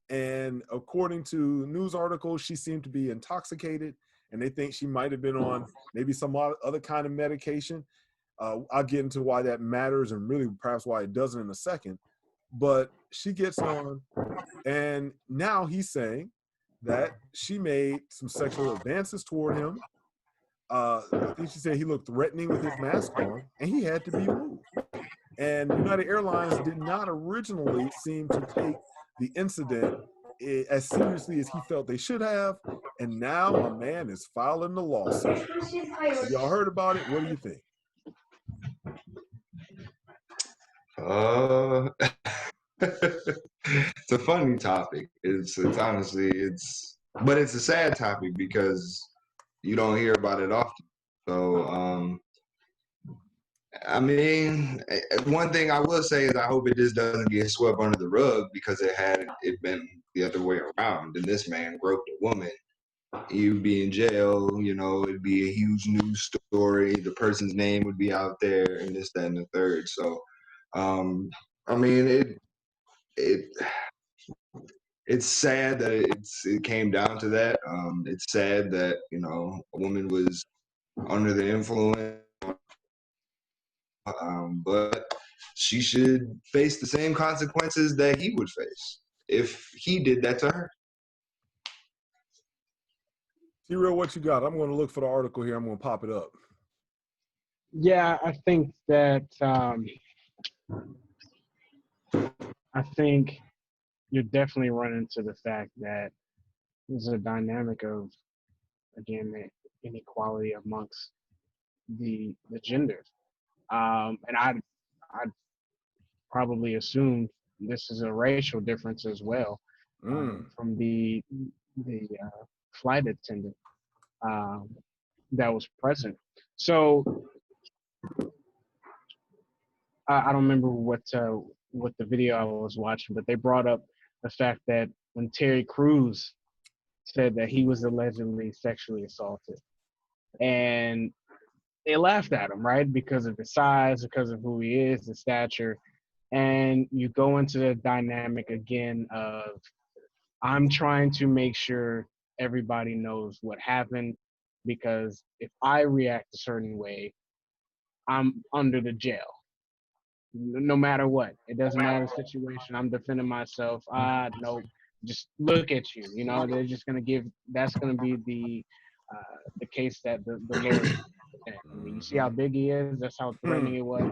and according to news articles, she seemed to be intoxicated, and they think she might have been on maybe some other kind of medication. I'll get into why that matters and really perhaps why it doesn't in a second. But she gets on, and now he's saying that she made some sexual advances toward him. I think she said he looked threatening with his mask on, and he had to be moved. And United Airlines did not originally seem to take the incident as seriously as he felt they should have. And now my man is filing the lawsuit. Y'all heard about it? What do you think? It's a funny topic. It's honestly, but it's a sad topic because you don't hear about it often. So, I mean, one thing I will say is I hope it just doesn't get swept under the rug, because had it been the other way around and this man groped a woman, you'd be in jail, it'd be a huge news story. The person's name would be out there and this, that, and the third. So, I mean, it it's sad that it came down to that. It's sad that a woman was under the influence, but she should face the same consequences that he would face if he did that to her. T-Real, what you got? I'm going to look for the article here. I'm going to pop it up. Yeah, I think that I think you're definitely running into the fact that there's a dynamic of, again, the inequality amongst the genders. And I'd probably assume this is a racial difference as well, from the flight attendant that was present. So I don't remember what the video I was watching, but they brought up the fact that when Terry Crews said that he was allegedly sexually assaulted, and they laughed at him, right, because of his size, because of who he is, the stature, and you go into the dynamic again of I'm trying to make sure everybody knows what happened, because if I react a certain way, I'm under the jail. No matter what, it doesn't matter the situation. I'm defending myself. No, just look at you. They're just gonna give. That's gonna be the case that the Lord. I mean, you see how big he is. That's how threatening it was.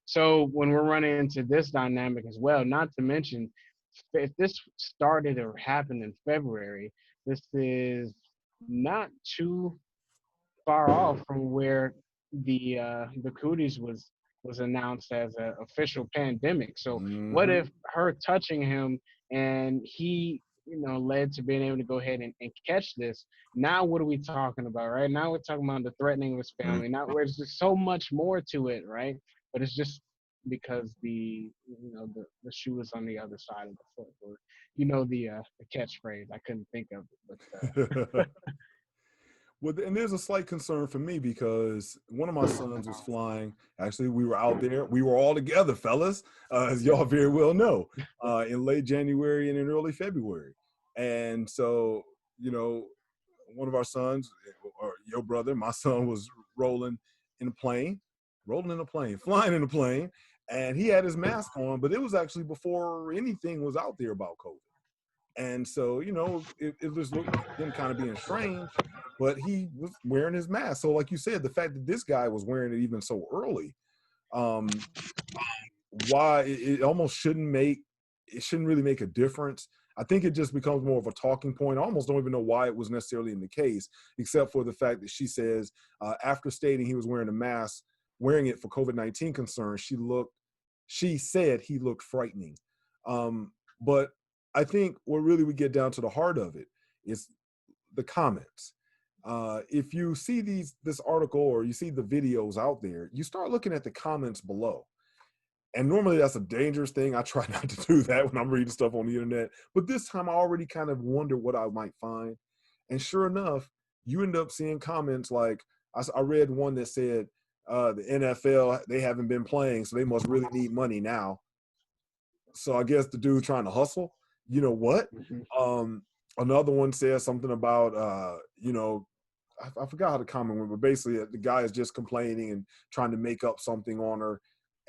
So when we're running into this dynamic as well, not to mention if this started or happened in February, this is not too far off from where the cooties was announced as an official pandemic. So what if her touching him and he led to being able to go ahead and catch this? Now what are we talking about, right? Now we're talking about the threatening of his family. Now where there's just so much more to it, right? But it's just because the shoe is on the other side of the foot, or the catchphrase. I couldn't think of it, but Well, and there's a slight concern for me because one of my sons was flying. Actually, we were out there. We were all together, fellas, as y'all very well know, in late January and in early February. And so, one of our sons, or your brother, my son was rolling in a plane, flying in a plane, and he had his mask on, but it was actually before anything was out there about COVID. And so, it just looked him kind of being strange, but he was wearing his mask. So like you said, the fact that this guy was wearing it even so early, why it almost shouldn't really make a difference. I think it just becomes more of a talking point. I almost don't even know why it was necessarily in the case, except for the fact that she says, after stating he was wearing a mask, wearing it for COVID-19 concerns, she said he looked frightening. But I think what really we get down to the heart of it is the comments. If you see this article or you see the videos out there, you start looking at the comments below. And normally that's a dangerous thing. I try not to do that when I'm reading stuff on the internet. But this time I already kind of wonder what I might find. And sure enough, you end up seeing comments like, I read one that said, the NFL, they haven't been playing, so they must really need money now. So I guess the dude trying to hustle. You know what? Another one says something about, I forgot how the comment went, but basically the guy is just complaining and trying to make up something on her.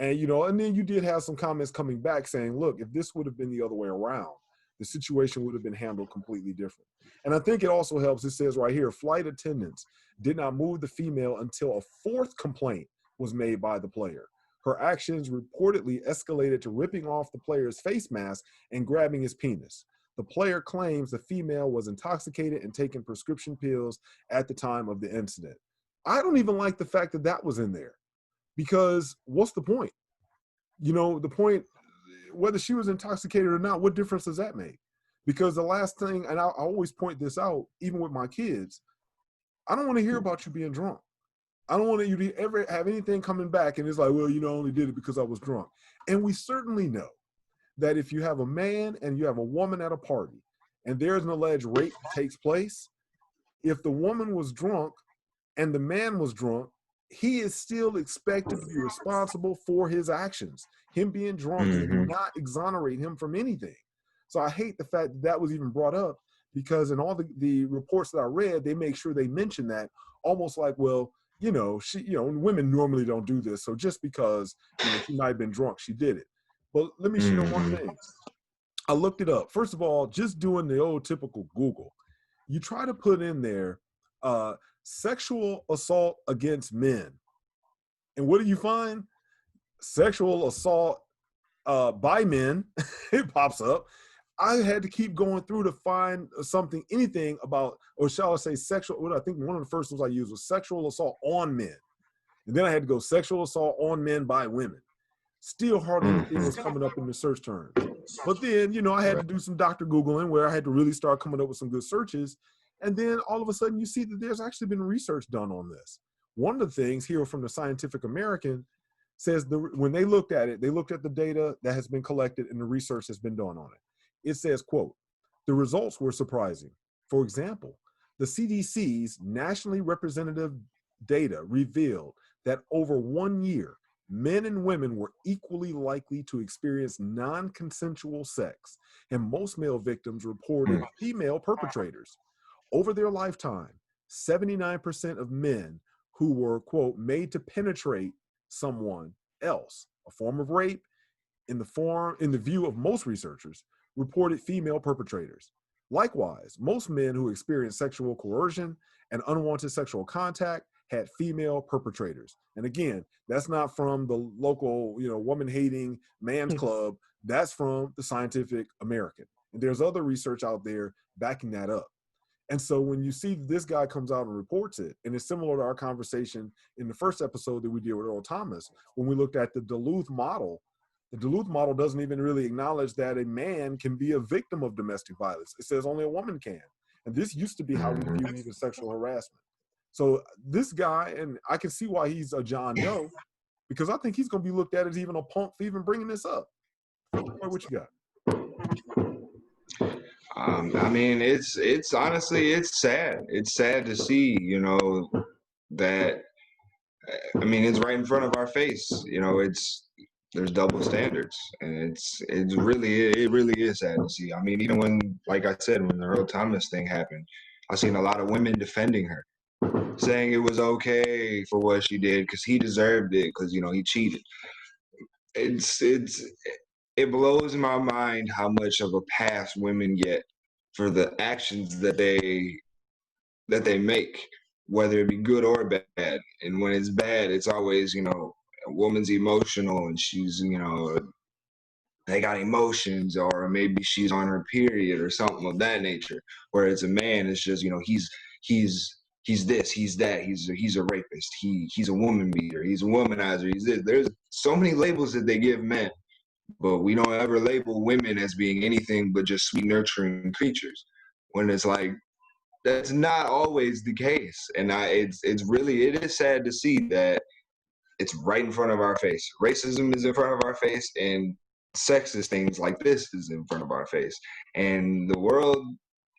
And, and then you did have some comments coming back saying, look, if this would have been the other way around, the situation would have been handled completely different. And I think it also helps. It says right here, flight attendants did not move the female until a fourth complaint was made by the player. Her actions reportedly escalated to ripping off the player's face mask and grabbing his penis. The player claims the female was intoxicated and taking prescription pills at the time of the incident. I don't even like the fact that that was in there, because what's the point? The point, whether she was intoxicated or not, what difference does that make? Because the last thing, and I always point this out, even with my kids, I don't want to hear about you being drunk. I don't want you to ever have anything coming back and it's like, well, I only did it because I was drunk. And we certainly know that if you have a man and you have a woman at a party and there's an alleged rape that takes place, if the woman was drunk and the man was drunk, he is still expected to be responsible for his actions. Him being drunk did not exonerate him from anything. So I hate the fact that that was even brought up, because in all the reports that I read, they make sure they mention that, almost like, well, women normally don't do this, so just because she might have been drunk, she did it. But let me share one thing. I looked it up. First of all, just doing the old typical Google, you try to put in there sexual assault against men, and what do you find? Sexual assault by men. It pops up. I had to keep going through to find anything about, or shall I say, sexual. What I think one of the first ones I used was sexual assault on men, and then I had to go sexual assault on men by women. Still hardly anything was coming up in the search terms. But then, I had to do some Dr. Googling, where I had to really start coming up with some good searches. And then all of a sudden you see that there's actually been research done on this. One of the things here from the Scientific American says when they looked at it, they looked at the data that has been collected and the research that's been done on it. It says, quote, the results were surprising. For example, the CDC's nationally representative data revealed that over 1 year, men and women were equally likely to experience non-consensual sex, and most male victims reported female perpetrators. Over their lifetime, 79% of men who were, quote, made to penetrate someone else, a form of rape, in the view of most researchers, reported female perpetrators. Likewise, most men who experienced sexual coercion and unwanted sexual contact had female perpetrators. And again, that's not from the local, woman-hating man's club. That's from the Scientific American. And there's other research out there backing that up. And so when you see this guy comes out and reports it, and it's similar to our conversation in the first episode that we did with Earl Thomas, when we looked at the Duluth model doesn't even really acknowledge that a man can be a victim of domestic violence. It says only a woman can. And this used to be how we view even sexual harassment. So this guy, and I can see why he's a John Doe, because I think he's going to be looked at as even a punk for even bringing this up. What you got? I mean, it's honestly, it's sad. It's sad to see, that, I mean, it's right in front of our face. There's double standards, and it really is sad to see. I mean, even when, like I said, when the Earl Thomas thing happened, I've seen a lot of women defending her, saying it was okay for what she did because he deserved it because he cheated. It blows my mind how much of a pass women get for the actions that they make, whether it be good or bad. And when it's bad, it's always a woman's emotional and she's they got emotions, or maybe she's on her period or something of that nature. Whereas a man is just he's this, he's that, he's a rapist, he's a woman beater, he's a womanizer, he's this. There's so many labels that they give men, but we don't ever label women as being anything but just sweet, nurturing creatures. When it's like, that's not always the case. And it is sad to see that it's right in front of our face. Racism is in front of our face, and sexist things like this is in front of our face. And the world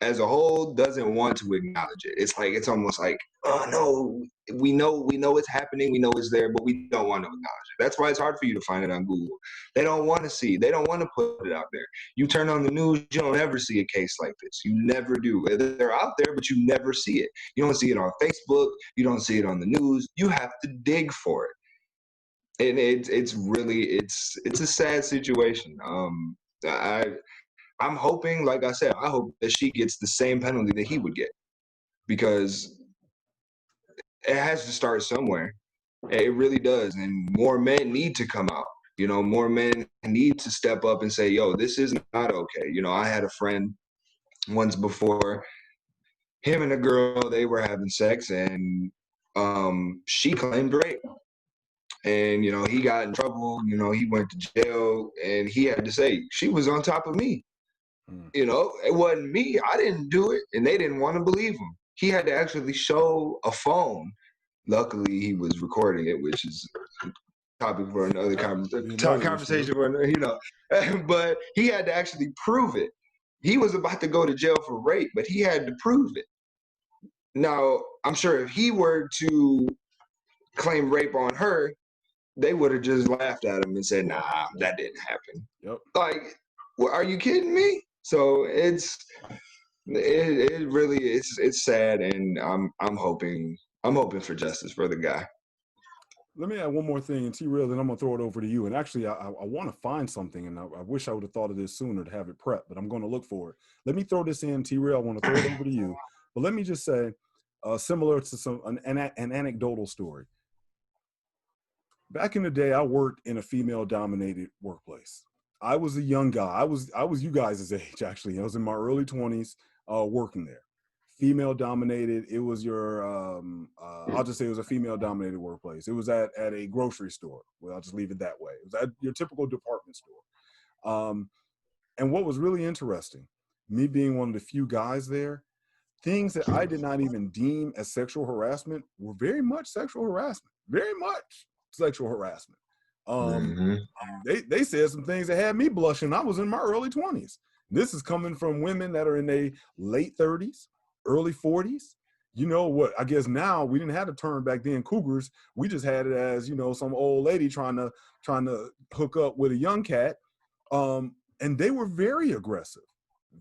as a whole doesn't want to acknowledge it. It's almost like, oh no, we know it's happening, we know it's there, but we don't want to acknowledge it. That's why it's hard for you to find it on Google. They don't want to see, they don't want to put it out there. You turn on the news, you don't ever see a case like this. You never do. They're out there, but you never see it. You don't see it on Facebook, you don't see it on the news. You have to dig for it. And it's really a sad situation. I'm hoping, like I said, I hope that she gets the same penalty that he would get, because it has to start somewhere. It really does. And more men need to come out. More men need to step up and say, yo, this is not okay. I had a friend once before, him and a girl, they were having sex, and she claimed rape. And, he got in trouble, he went to jail, and he had to say, she was on top of me. It wasn't me. I didn't do it. And they didn't want to believe him. He had to actually show a phone. Luckily, he was recording it, which is a topic for another conversation. But he had to actually prove it. He was about to go to jail for rape, but he had to prove it. Now, I'm sure if he were to claim rape on her, they would have just laughed at him and said, "Nah, that didn't happen." Yep. Like, well, are you kidding me? So it really it's sad, and I'm hoping for justice for the guy. Let me add one more thing, and T-Real, then I'm going to throw it over to you. And actually, I want to find something, and I wish I would have thought of this sooner to have it prepped, but I'm going to look for it. Let me throw this in, T-Real. I want to throw it over to you. But let me just say, similar to an anecdotal story. Back in the day, I worked in a female-dominated workplace. I was a young guy. I was you guys' age, actually. I was in my early 20s working there. Female dominated. It was your I'll just say it was a female dominated workplace. It was at a grocery store. Well, I'll just leave it that way. It was at your typical department store. And what was really interesting, me being one of the few guys there, things that I did not even deem as sexual harassment were very much sexual harassment. Very much sexual harassment. They said some things that had me blushing. I was in my early 20s. This is coming from women that are in their late 30s, early 40s. You know what? I guess now we didn't have the term back then, cougars. We just had it as, you know, some old lady trying to hook up with a young cat. And they were very aggressive,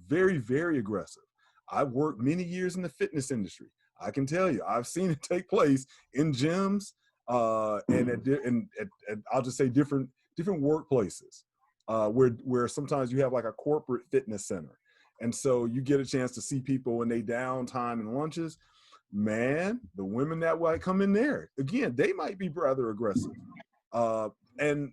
very, very aggressive. I've worked many years in the fitness industry. I can tell you, I've seen it take place in gyms and I'll just say different workplaces where sometimes you have like a corporate fitness center. And so you get a chance to see people in their downtime and lunches. Man, the women that might come in there, again, they might be rather aggressive. And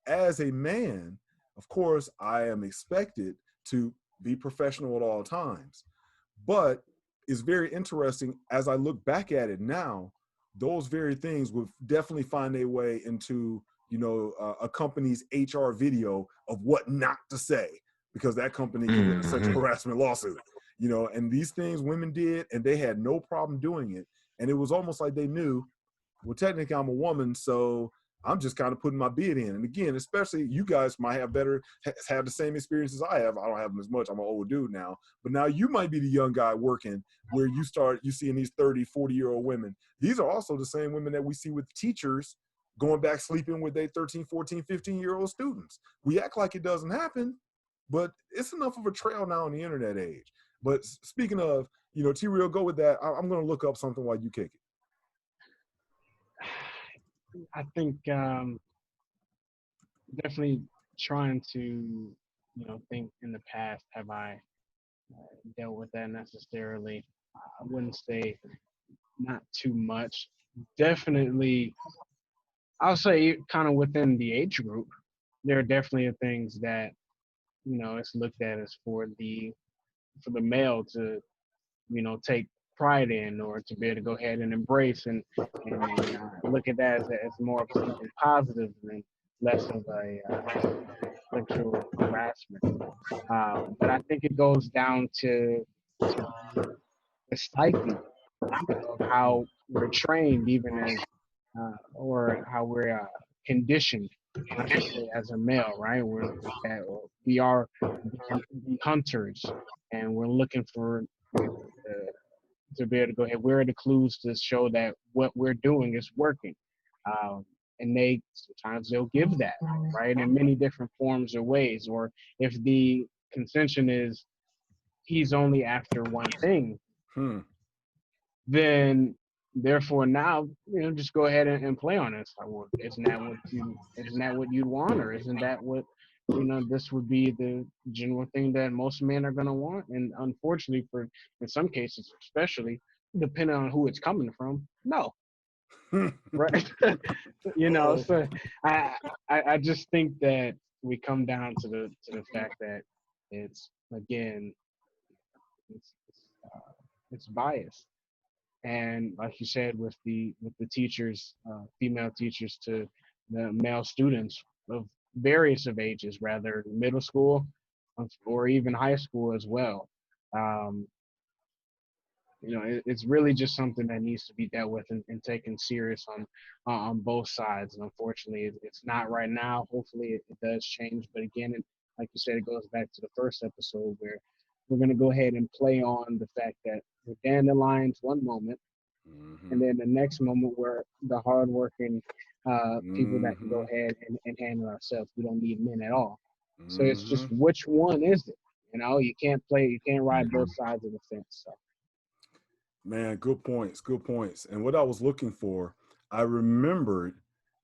as a man, of course, I am expected to be professional at all times. But it's very interesting as I look back at it now, those very things would definitely find their way into, you know, a company's HR video of what not to say, because that company can get a sexual harassment lawsuit, you know, and these things women did, and they had no problem doing it. And it was almost like they knew, well, technically I'm a woman, so I'm just kind of putting my bid in. And again, especially you guys might have have the same experiences I have. I don't have them as much. I'm an old dude now. But now you might be the young guy working where you seeing these 30, 40-year-old women. These are also the same women that we see with teachers going back sleeping with their 13, 14, 15-year-old students. We act like it doesn't happen, but it's enough of a trail now in the internet age. But speaking of, you know, T-Real, go with that. I'm going to look up something while you kick it. I think definitely trying to, you know, think in the past, have I dealt with that necessarily? I wouldn't say not too much. Definitely, I'll say kind of within the age group, there are definitely things that, you know, it's looked at as for the male to, you know, take pride in, or to be able to go ahead and embrace and look at that as more of something positive and less of a sexual harassment. But I think it goes down to the psyche of how we're trained, even as or how we're conditioned. I should say, as a male, right? We are the hunters, and we're looking for to be able to go ahead. Where are the clues to show that what we're doing is working? And sometimes they'll give that, right, in many different forms or ways. Or if the contention is he's only after one thing, then therefore now, you know, just go ahead and play on it. It's like, well, isn't that what you want, or isn't that what, you know, this would be the general thing that most men are going to want? And unfortunately, for in some cases, especially depending on who it's coming from, no. Right. You know, so I just think that we come down to the fact that it's, again, it's biased. And like you said, with the teachers, female teachers to the male students of various of ages, rather middle school or even high school as well. You know, it's really just something that needs to be dealt with and taken serious on both sides. And unfortunately, it's not right now. Hopefully, it does change. But again, like you said, it goes back to the first episode where we're going to go ahead and play on the fact that we're dandelions one moment, Mm-hmm. And then the next moment where the hardworking people that can go Mm-hmm. ahead and handle ourselves. We don't need men at all. So it's Mm-hmm. just which one is it? You can't ride both sides of the fence. So. Man, good points. Good points. And what I was looking for, I remembered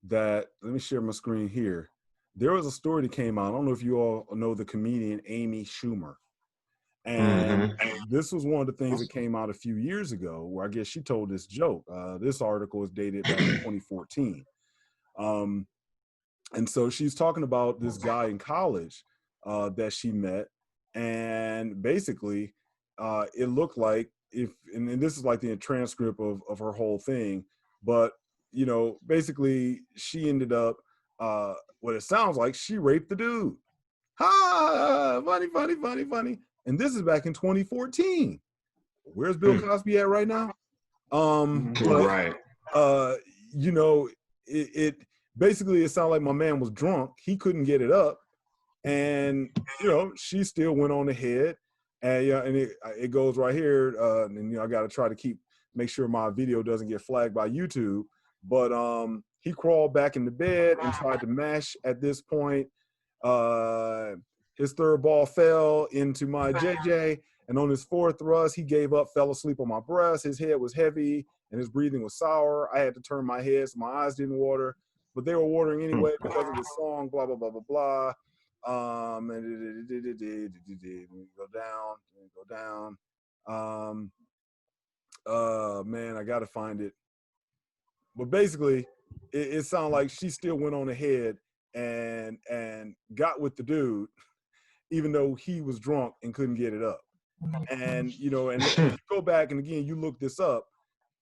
that. Let me share my screen here. There was a story that came out. I don't know if you all know the comedian Amy Schumer. And this was one of the things that came out a few years ago where I guess she told this joke. This article is dated back in 2014. And so she's talking about this guy in college that she met. And basically, it looked like and this is like the transcript of her whole thing. But, basically, she ended up, what it sounds like, she raped the dude. Ha! Funny, funny, funny, funny. And this is back in 2014. Where's Bill Cosby at right now? Right. It basically, it sounded like my man was drunk. He couldn't get it up. And, she still went on ahead. And it goes right here. And I got to try to make sure my video doesn't get flagged by YouTube. But he crawled back into bed and tried to mash at this point. His third ball fell into my JJ, and on his fourth thrust, he gave up, fell asleep on my breast. His head was heavy, and his breathing was sour. I had to turn my head so my eyes didn't water, but they were watering anyway because of the song, blah, blah, blah, blah, blah. And go down. Man, I got to find it. But basically, it sounded like she still went on ahead and got with the dude, even though he was drunk and couldn't get it up. And, and if you go back and again, you look this up,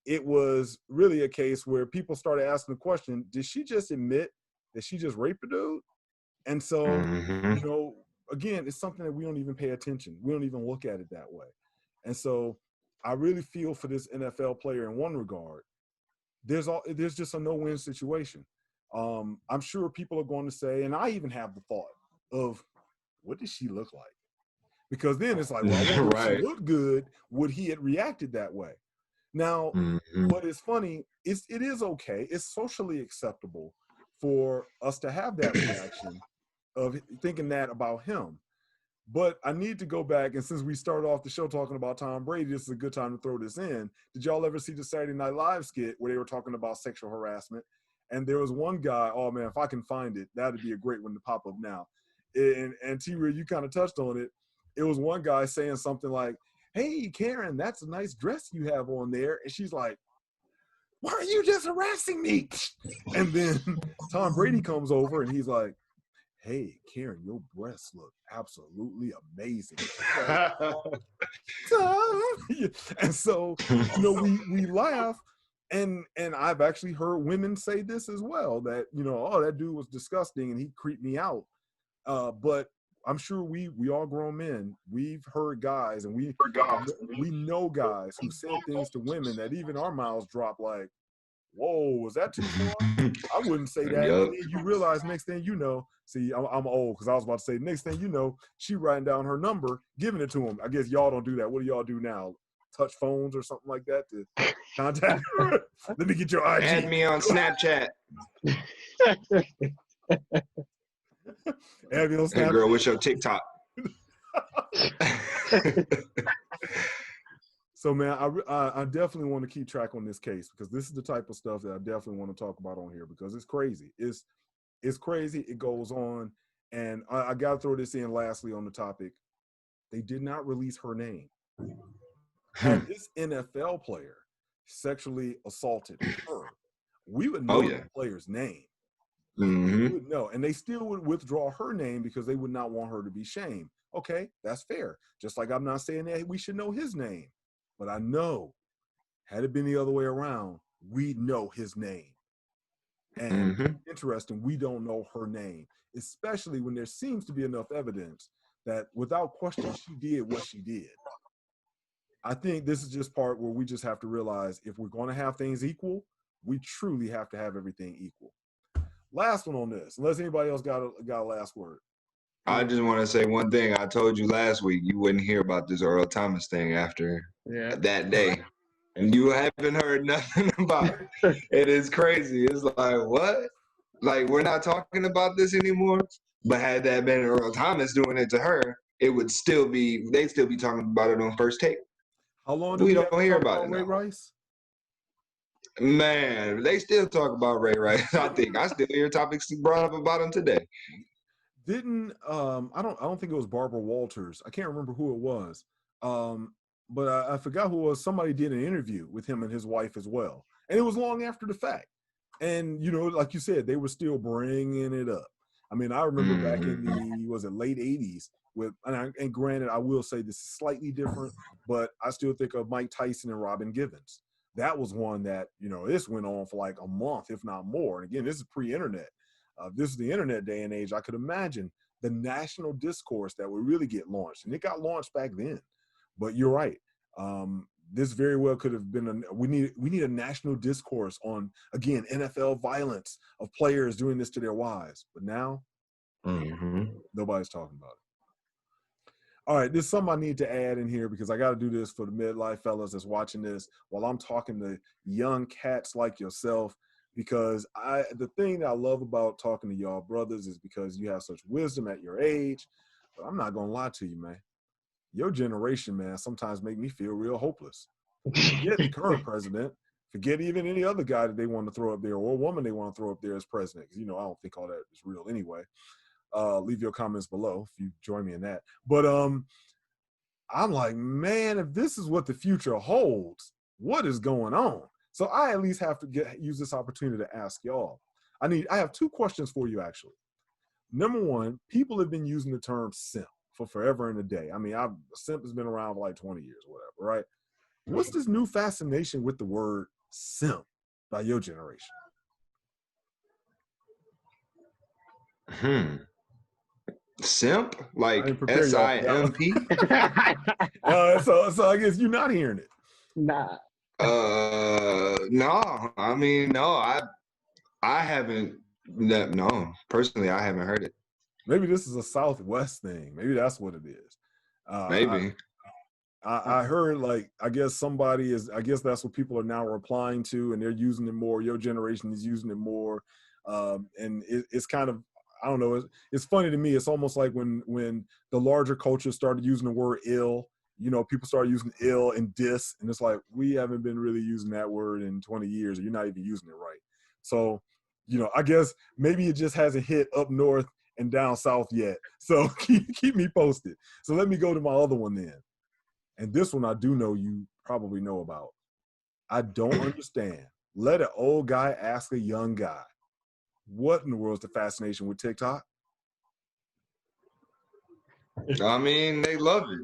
it was really a case where people started asking the question, did she just admit that she just raped a dude? And so, again, it's something that we don't even pay attention. We don't even look at it that way. And so I really feel for this NFL player in one regard. There's just a no-win situation. I'm sure people are going to say, and I even have the thought of, what does she look like? Because then it's like, well, I wonder if she looked good, would he have reacted that way? Now, what is funny is it is okay. It's socially acceptable for us to have that reaction of thinking that about him. But I need to go back, and since we started off the show talking about Tom Brady, this is a good time to throw this in. Did y'all ever see the Saturday Night Live skit where they were talking about sexual harassment? And there was one guy, oh man, if I can find it, that'd be a great one to pop up now. And T-Real, you kind of touched on it. It was one guy saying something like, hey, Karen, that's a nice dress you have on there. And she's like, why are you just harassing me? And then Tom Brady comes over and he's like, hey, Karen, your breasts look absolutely amazing. And so, we laugh. And I've actually heard women say this as well, that, oh, that dude was disgusting and he creeped me out. But I'm sure we all grown men, we've heard guys and we know guys who said things to women that even our mouths drop like, whoa, was that too far? I wouldn't say that. Yep. And then you realize next thing you know, see, I'm old because I was about to say, next thing you know, she writing down her number, giving it to him. I guess y'all don't do that. What do y'all do now? Touch phones or something like that to contact her? Let me get your IG. Add me on Snapchat. Add me on Snapchat. Hey, girl, what's your TikTok? So, man, I definitely want to keep track on this case because this is the type of stuff that I definitely want to talk about on here because it's crazy. It's crazy. It goes on. And I got to throw this in lastly on the topic. They did not release her name. Had this NFL player sexually assaulted her, we would know the player's name. We would know. And they still would withdraw her name because they would not want her to be shamed. Okay, that's fair. Just like I'm not saying that we should know his name. But I know, had it been the other way around, we'd know his name. And interesting, we don't know her name, especially when there seems to be enough evidence that without question, she did what she did. I think this is just part where we just have to realize if we're going to have things equal, we truly have to have everything equal. Last one on this, unless anybody else got a last word. I just want to say one thing. I told you last week you wouldn't hear about this Earl Thomas thing after that day. and you haven't heard nothing about it. It is crazy. It's like, what? Like, we're not talking about this anymore. But had that been Earl Thomas doing it to her, it would still be, they'd still be talking about it on First Take. How long do We we don't have to hear talk about it Ray now. Rice? Man, they still talk about Ray Rice. I think I still hear topics brought up about him today. Didn't I don't think it was Barbara Walters. I can't remember who it was. But I forgot who it was. Somebody did an interview with him and his wife as well. And it was long after the fact. And, you know, like you said, they were still bringing it up. I mean, I remember back in the, was it late 80s with, and granted, I will say this is slightly different, but I still think of Mike Tyson and Robin Givens. That was one that, you know, this went on for like a month, if not more. And again, this is pre-internet. This is the internet day and age. I could imagine the national discourse that would really get launched. And it got launched back then. But you're right. This very well could have been we need a national discourse on, again, NFL violence of players doing this to their wives. But now nobody's talking about it. All right, there's something I need to add in here because I got to do this for the midlife fellas that's watching this while I'm talking to young cats like yourself. Because the thing that I love about talking to y'all brothers is because you have such wisdom at your age. But I'm not gonna lie to you, man. Your generation, man, sometimes make me feel real hopeless. Forget the current president. Forget even any other guy that they want to throw up there or woman they want to throw up there as president. Because, you know, I don't think all that is real anyway. Leave your comments below if you join me in that. But I'm like, man, if this is what the future holds, what is going on? So I at least have to use this opportunity to ask y'all. I have two questions for you, actually. Number one, people have been using the term simp for forever and a day. I mean, simp has been around for like 20 years or whatever, right? What's this new fascination with the word simp by your generation? Simp? Like S-I-M-P? So I guess you're not hearing it. Nah. No. I mean, no. I haven't. No, personally, I haven't heard it. Maybe this is a Southwest thing. Maybe that's what it is. Maybe. I heard, like, I guess that's what people are now replying to, and they're using it more. Your generation is using it more. And it's kind of, I don't know, it's funny to me. It's almost like when the larger culture started using the word ill, you know, people started using ill and dis, and it's like, we haven't been really using that word in 20 years, or you're not even using it right. So, you know, I guess maybe it just hasn't hit up north and down south yet. So keep me posted. So let me go to my other one then. And this one I do know you probably know about. I don't understand. Let an old guy ask a young guy. What in the world is the fascination with TikTok? I mean, they love it.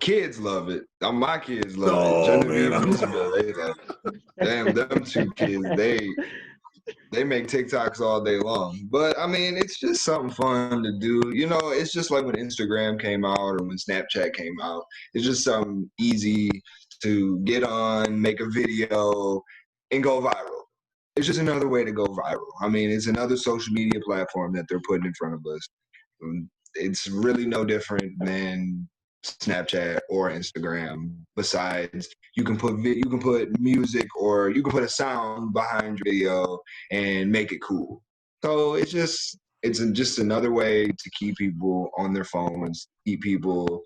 Kids love it. My kids love it. Genevieve and Isabel, they love it. Damn, them two kids, they make TikToks all day long. But I mean, it's just something fun to do. You know, it's just like when Instagram came out or when Snapchat came out. It's just something easy to get on, make a video, and go viral. It's just another way to go viral. I mean, it's another social media platform that they're putting in front of us. It's really no different than Snapchat or Instagram. Besides, you can put music or you can put a sound behind your video and make it cool. So it's just another way to keep people on their phones, keep people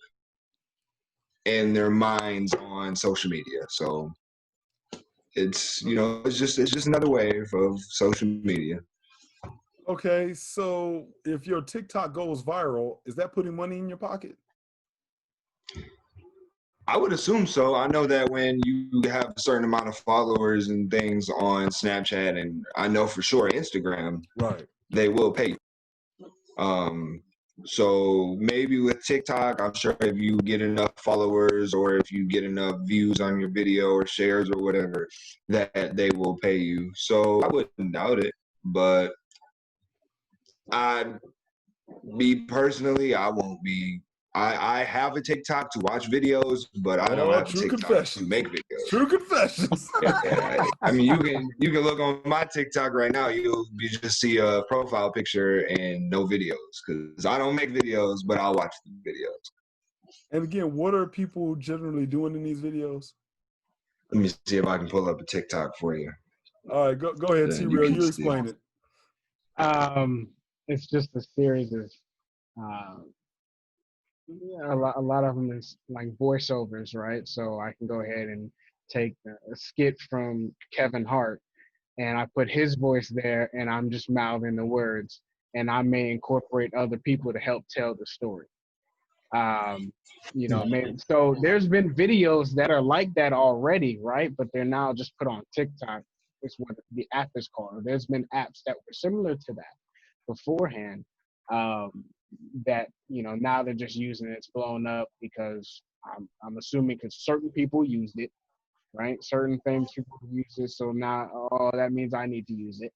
in their minds on social media. So it's, you know, it's just another wave of social media. Okay, so if your TikTok goes viral, is that putting money in your pocket? I would assume so. I know that when you have a certain amount of followers and things on Snapchat, and I know for sure Instagram, right, they will pay you. So maybe with TikTok, I'm sure if you get enough followers or if you get enough views on your video or shares or whatever, that they will pay you. So I wouldn't doubt it, but me personally, I won't be. I have a TikTok to watch videos, but I don't have a TikTok to make videos. True confessions. Yeah. I mean, you can look on my TikTok right now. You just see a profile picture and no videos because I don't make videos, but I'll watch the videos. And again, what are people generally doing in these videos? Let me see if I can pull up a TikTok for you. All right, go ahead, Then T-Real. can You see. explain it. It's just a series of a lot of them is like voiceovers, right? So I can go ahead and take a skit from Kevin Hart, and I put his voice there, and I'm just mouthing the words, and I may incorporate other people to help tell the story. So there's been videos that are like that already, right? But they're now just put on TikTok. Is what the app is called. There's been apps that were similar to that beforehand. That now they're just using it. It's blown up because I'm assuming because certain people used it, right? Certain famous people use it, so now that means I need to use it,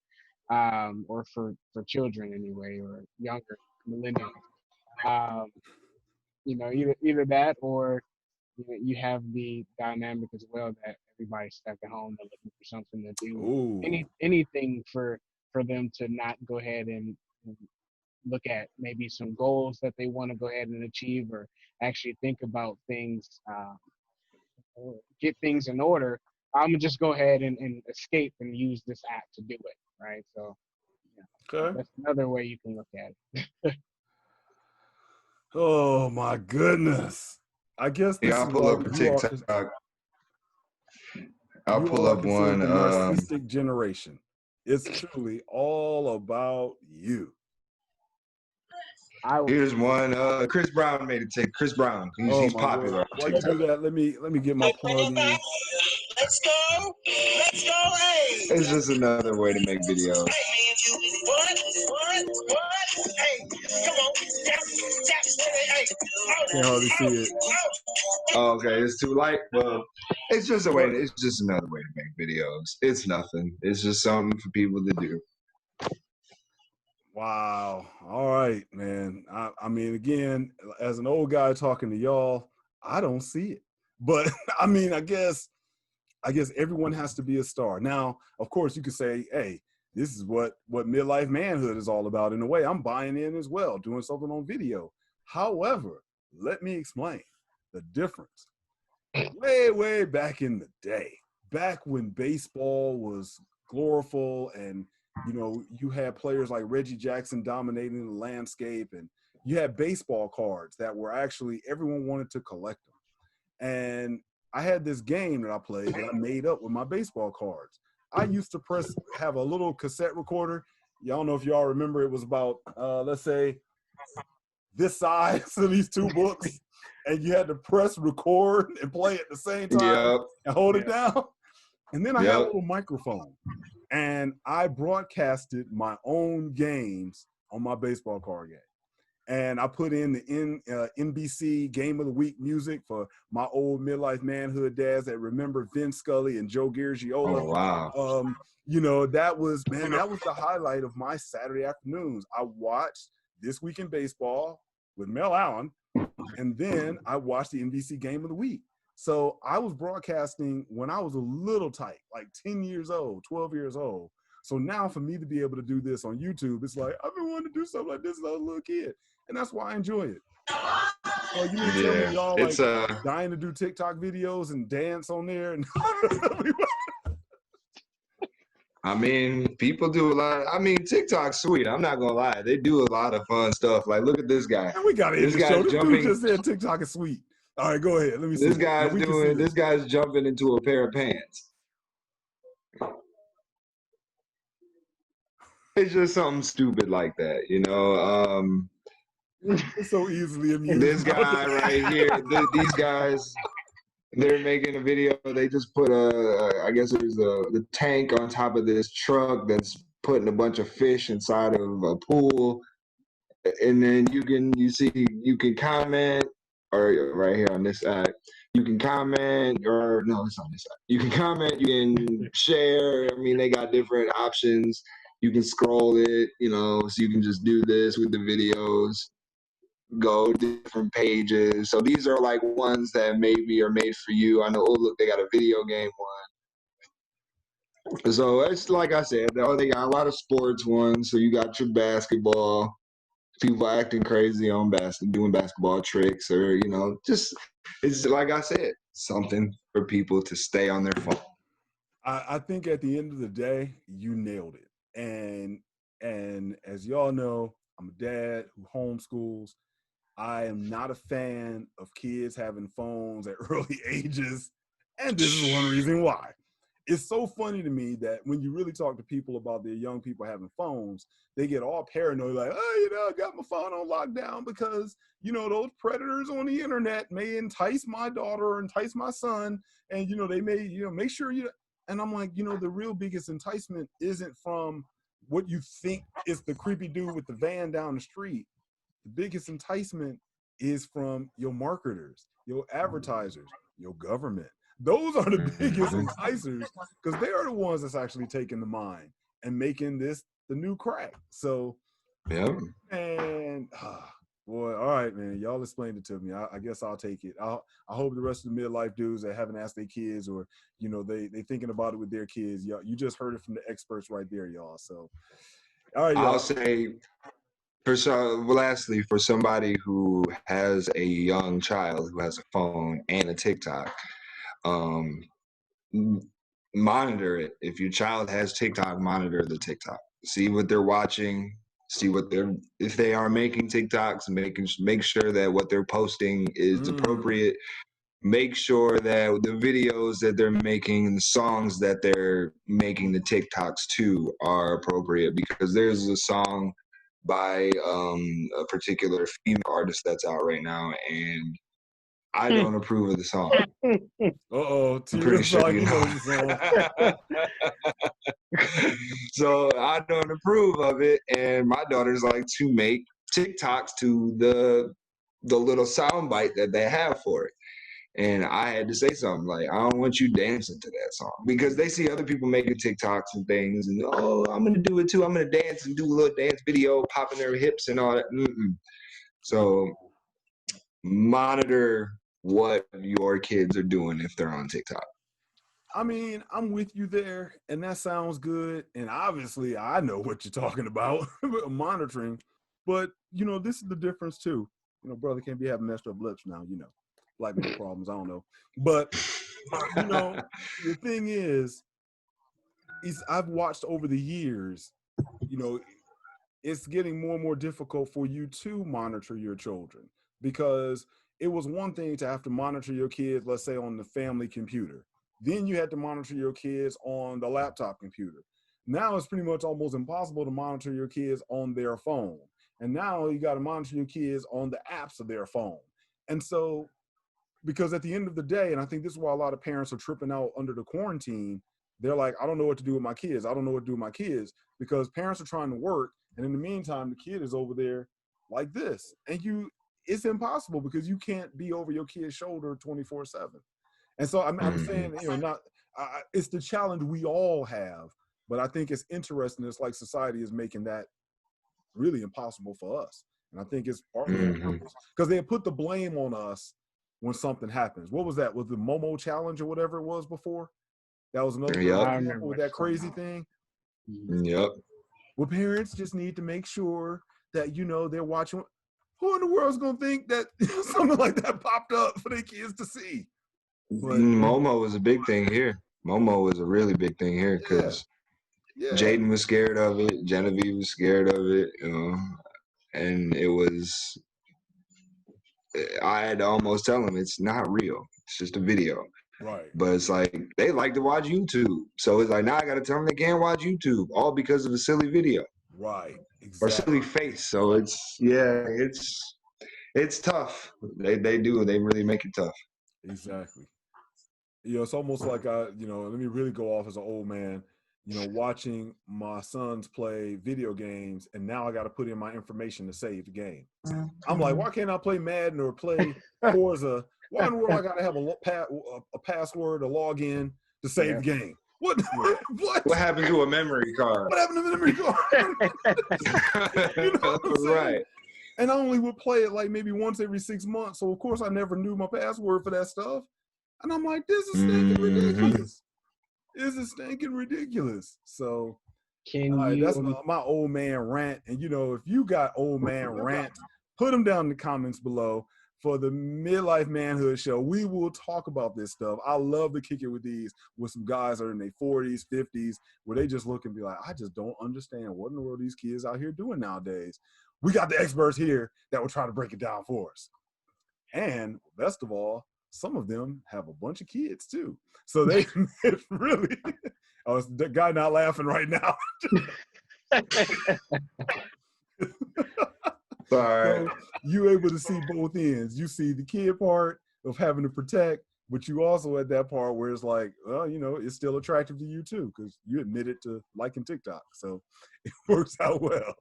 or for children anyway, or younger millennials. Um, either that or you have the dynamic as well that everybody's stuck at home, they're looking for something to do, Ooh. anything for them to not go ahead and look at maybe some goals that they want to go ahead and achieve, or actually think about things, or get things in order. I'm gonna just go ahead and escape and use this app to do it, right? So Okay. that's another way you can look at it. Oh my goodness. I guess this Yeah, is I'll pull why up a you all TikTok. I'll you pull all are up considered one. the narcissistic generation. It's truly all about you. Here's one. Chris Brown made it. Chris Brown. Oh He's my popular lord. on While you TikTok. do that, let me get my plug in. Let's go. Let's go. Hey. It's just another way to make videos. Hey, what? Hey, come on. Hey. Can't hardly see it. Oh, okay, it's too light. Well, it's just a way. It's just another way to make videos. It's nothing. It's just something for people to do. Wow. All right, man. I mean, again, as an old guy talking to y'all, I don't see it. But I mean, I guess everyone has to be a star. Now, of course, you could say, hey, this is what midlife manhood is all about. In a way, I'm buying in as well, doing something on video. However, let me explain the difference. Way back in the day, back when baseball was glorified, and you had players like Reggie Jackson dominating the landscape, and you had baseball cards that were actually everyone wanted to collect them. And I had this game that I played that I made up with my baseball cards. I used to have a little cassette recorder. Y'all don't know if y'all remember, it was about let's say this size of these two books, and you had to press record and play at the same time and hold it down. And then I had a little microphone, and I broadcasted my own games on my baseball card game. And I put in the NBC Game of the Week music for my old midlife manhood dads that remember Vin Scully and Joe Garagiola. Oh, wow. That was the highlight of my Saturday afternoons. I watched This Week in Baseball with Mel Allen, and then I watched the NBC Game of the Week. So I was broadcasting when I was a little tight, like 10 years old, 12 years old. So now for me to be able to do this on YouTube, it's like, I've been wanting to do something like this as a little kid. And that's why I enjoy it. So you mean tell me y'all like dying to do TikTok videos and dance on there? And I mean, people do a lot. I mean, TikTok's sweet. I'm not gonna lie. They do a lot of fun stuff. Like, look at this guy. Man, we gotta end the show. This dude just said TikTok is sweet. All right, go ahead. Let me see. This guy's jumping into a pair of pants. It's just something stupid like that, It's so easily amused. This guy right here, these guys, they're making a video. They just put I guess there's the tank on top of this truck that's putting a bunch of fish inside of a pool, and then you can comment, or right here on this side, you can comment, or no, it's on this side. You can comment, you can share. I mean, they got different options. You can scroll it, so you can just do this with the videos. Go different pages. So these are like ones that maybe are made for you. I know, oh look, they got a video game one. So it's like I said, they got a lot of sports ones. So you got your basketball, people acting crazy on doing basketball tricks, or just it's like I said, something for people to stay on their phone. I think at the end of the day, you nailed it. And as y'all know, I'm a dad who homeschools. I am not a fan of kids having phones at early ages. And this is one reason why. It's so funny to me that when you really talk to people about their young people having phones, they get all paranoid, like, oh, I got my phone on lockdown because, those predators on the internet may entice my daughter or entice my son. And, they may, make sure you. And I'm like, the real biggest enticement isn't from what you think is the creepy dude with the van down the street. The biggest enticement is from your marketers, your advertisers, your government. Those are the biggest enticers because they are the ones that's actually taking the mind and making this the new crack. So, yeah. And boy, all right, man, y'all explained it to me. I guess I'll take it. I hope the rest of the midlife dudes that haven't asked their kids or they thinking about it with their kids. Y'all, you just heard it from the experts right there, y'all. So, all right, y'all. I'll say. Lastly, for somebody who has a young child who has a phone and a TikTok, monitor it. If your child has TikTok, monitor the TikTok. See what they're watching. See if they are making TikToks, make sure that what they're posting is appropriate. Make sure that the videos that they're making and the songs that they're making the TikToks to are appropriate, because there's a song by a particular female artist that's out right now, and I don't approve of the song. Uh-oh, I'm pretty sure you know the song. So I don't approve of it, and my daughters like to make TikToks to the little soundbite that they have for it. And I had to say something like, I don't want you dancing to that song, because they see other people making TikToks and things, and I'm gonna do it too. I'm gonna dance and do a little dance video, popping their hips and all that. So monitor what your kids are doing if they're on TikTok. I mean, I'm with you there, and that sounds good. And obviously, I know what you're talking about, monitoring. But this is the difference too. Brother can't be having messed up lips now. Black people problems. I don't know, but the thing is I've watched over the years. It's getting more and more difficult for you to monitor your children, because it was one thing to have to monitor your kids, let's say on the family computer. Then you had to monitor your kids on the laptop computer. Now it's pretty much almost impossible to monitor your kids on their phone. And now you got to monitor your kids on the apps of their phone. And so, because at the end of the day, and I think this is why a lot of parents are tripping out under the quarantine, they're like, I don't know what to do with my kids. I don't know what to do with my kids, because parents are trying to work. And in the meantime, the kid is over there like this. And it's impossible, because you can't be over your kid's shoulder 24/7. And so I'm saying, it's the challenge we all have, but I think it's interesting. It's like society is making that really impossible for us. And I think it's partly on purpose, because they put the blame on us when something happens. What was that? Was the Momo challenge or whatever it was before? That was another example with that crazy thing. Yep. Well, parents just need to make sure that, they're watching. Who in the world is going to think that something like that popped up for their kids to see? But Momo was a big thing here. Momo was a really big thing here, because Jaden was scared of it. Genevieve was scared of it, and it was, I had to almost tell them it's not real. It's just a video. Right. But it's like, they like to watch YouTube. So it's like, now I got to tell them they can't watch YouTube, all because of a silly video. Right. Or Exactly. silly face. So it's tough. They really make it tough. Exactly. It's almost like let me really go off as an old man, watching my sons play video games, and now I got to put in my information to save the game. I'm like, why can't I play Madden or play Forza? Why in the world I got to have a password, a login to save the game? What? What happened to a memory card? What happened to the memory card? Right. And I only would play it like maybe once every 6 months. So of course I never knew my password for that stuff. And I'm like, this is stinking ridiculous. This is stinking ridiculous. So that's my old man rant. And if you got old man rant, put them down in the comments below. for the Midlife Manhood Show. We will talk about this stuff. I love to kick it with some guys that are in their 40s, 50s, where they just look and be like, I just don't understand what in the world these kids out here doing nowadays. We got the experts here that will try to break it down for us. And best of all, some of them have a bunch of kids too. So they really, oh, it's the guy not laughing right now. Sorry. So you're able to see both ends. You see the kid part of having to protect, but you also at that part where it's like, well, you know, it's still attractive to you too, because you admitted to liking TikTok. So it works out well.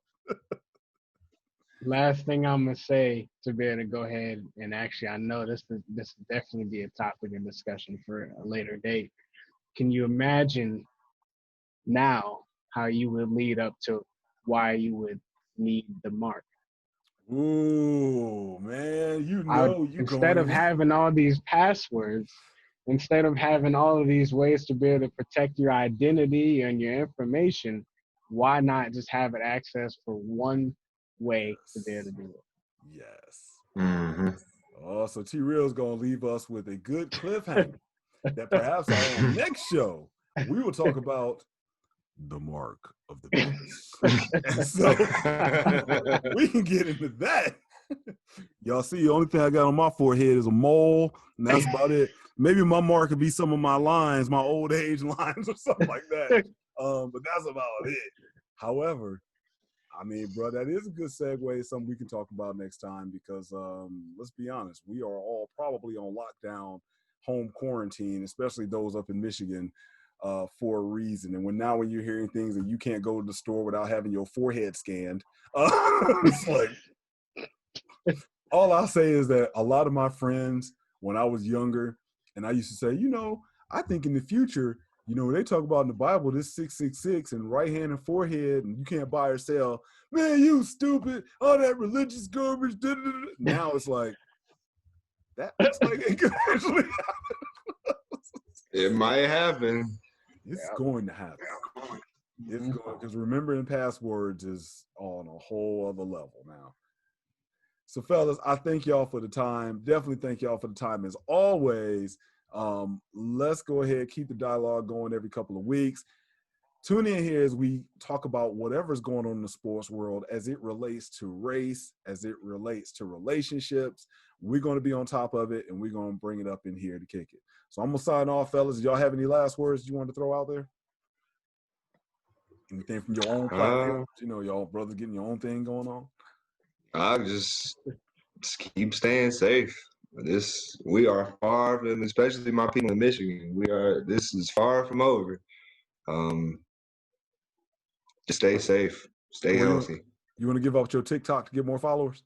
Last thing I'm gonna say to be able to go ahead and actually, I know this will definitely be a topic of discussion for a later date. Can you imagine now how you would lead up to why you would need the mark? Ooh, man, you know you instead of having all these passwords, instead of having all of these ways to be able to protect your identity and your information, why not just have it access for one way to be able to do it? Yes. Mm-hmm. Oh, so T-Real's going to leave us with a good cliffhanger that perhaps on our next show, we will talk about the mark of the beast. And so we can get into that. Y'all see, the only thing I got on my forehead is a mole, and that's about it. Maybe my mark could be some of my lines, my old age lines or something like that. But that's about it. However, I mean, bro, that is a good segue, something we can talk about next time because let's be honest, we are all probably on lockdown, home quarantine, especially those up in Michigan, for a reason. And when you're hearing things and you can't go to the store without having your forehead scanned, it's like, all I'll say is that a lot of my friends, when I was younger, and I used to say, you know, I think in the future, you know, when they talk about in the Bible, this 666 and right hand and forehead, and you can't buy or sell, man, you stupid, all that religious garbage. Now it's like, that looks like it could actually happen. It might happen. It's going to happen. It's going, because remembering passwords is on a whole other level now. So, fellas, I thank y'all for the time. Definitely thank y'all for the time as always. Let's go ahead, keep the dialogue going every couple of weeks. Tune in here as we talk about whatever's going on in the sports world as it relates to race, as it relates to relationships. We're going to be on top of it, and we're going to bring it up in here to kick it. So I'm going to sign off, fellas. Do y'all have any last words you want to throw out there? Anything from your own platform? You know, y'all brothers getting your own thing going on? I just keep staying safe. We are far from, especially my people in Michigan. This is far from over. Just stay safe, stay healthy. You want to give up your TikTok to get more followers?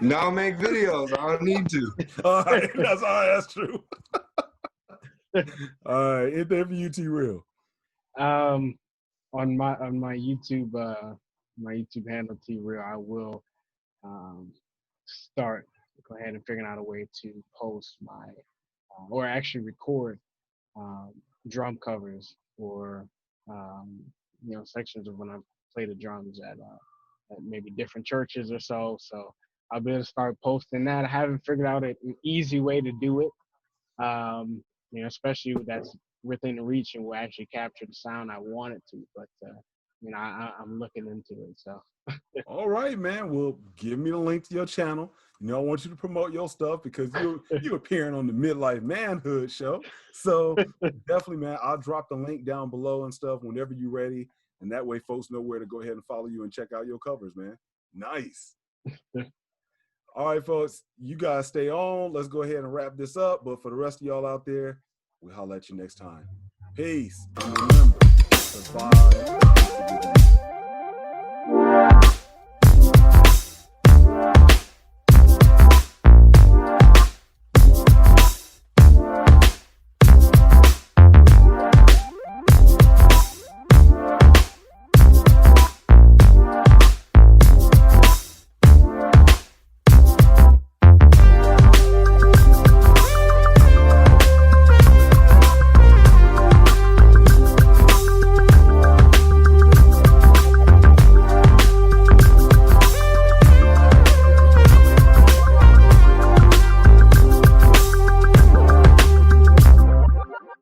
No, I'll make videos. I don't need to. All right, that's true. All right, anything for you, T-Real? On my YouTube handle T-Real, I will go ahead and figure out a way to post my or actually record drum covers or you know, sections of when I play the drums at maybe different churches or so. So I'll be able to start posting that. I haven't figured out an easy way to do it. You know, especially that's within reach and will actually capture the sound I want it to. But you know, I'm looking into it. So. All right, man. Well, give me the link to your channel. You know, I want you to promote your stuff because you're appearing on the Midlife Manhood Show. So definitely, man, I'll drop the link down below and stuff whenever you're ready. And that way folks know where to go ahead and follow you and check out your covers, man. Nice. All right, folks, you guys stay on. Let's go ahead and wrap this up. But for the rest of y'all out there, we'll holler at you next time. Peace. And remember, survive.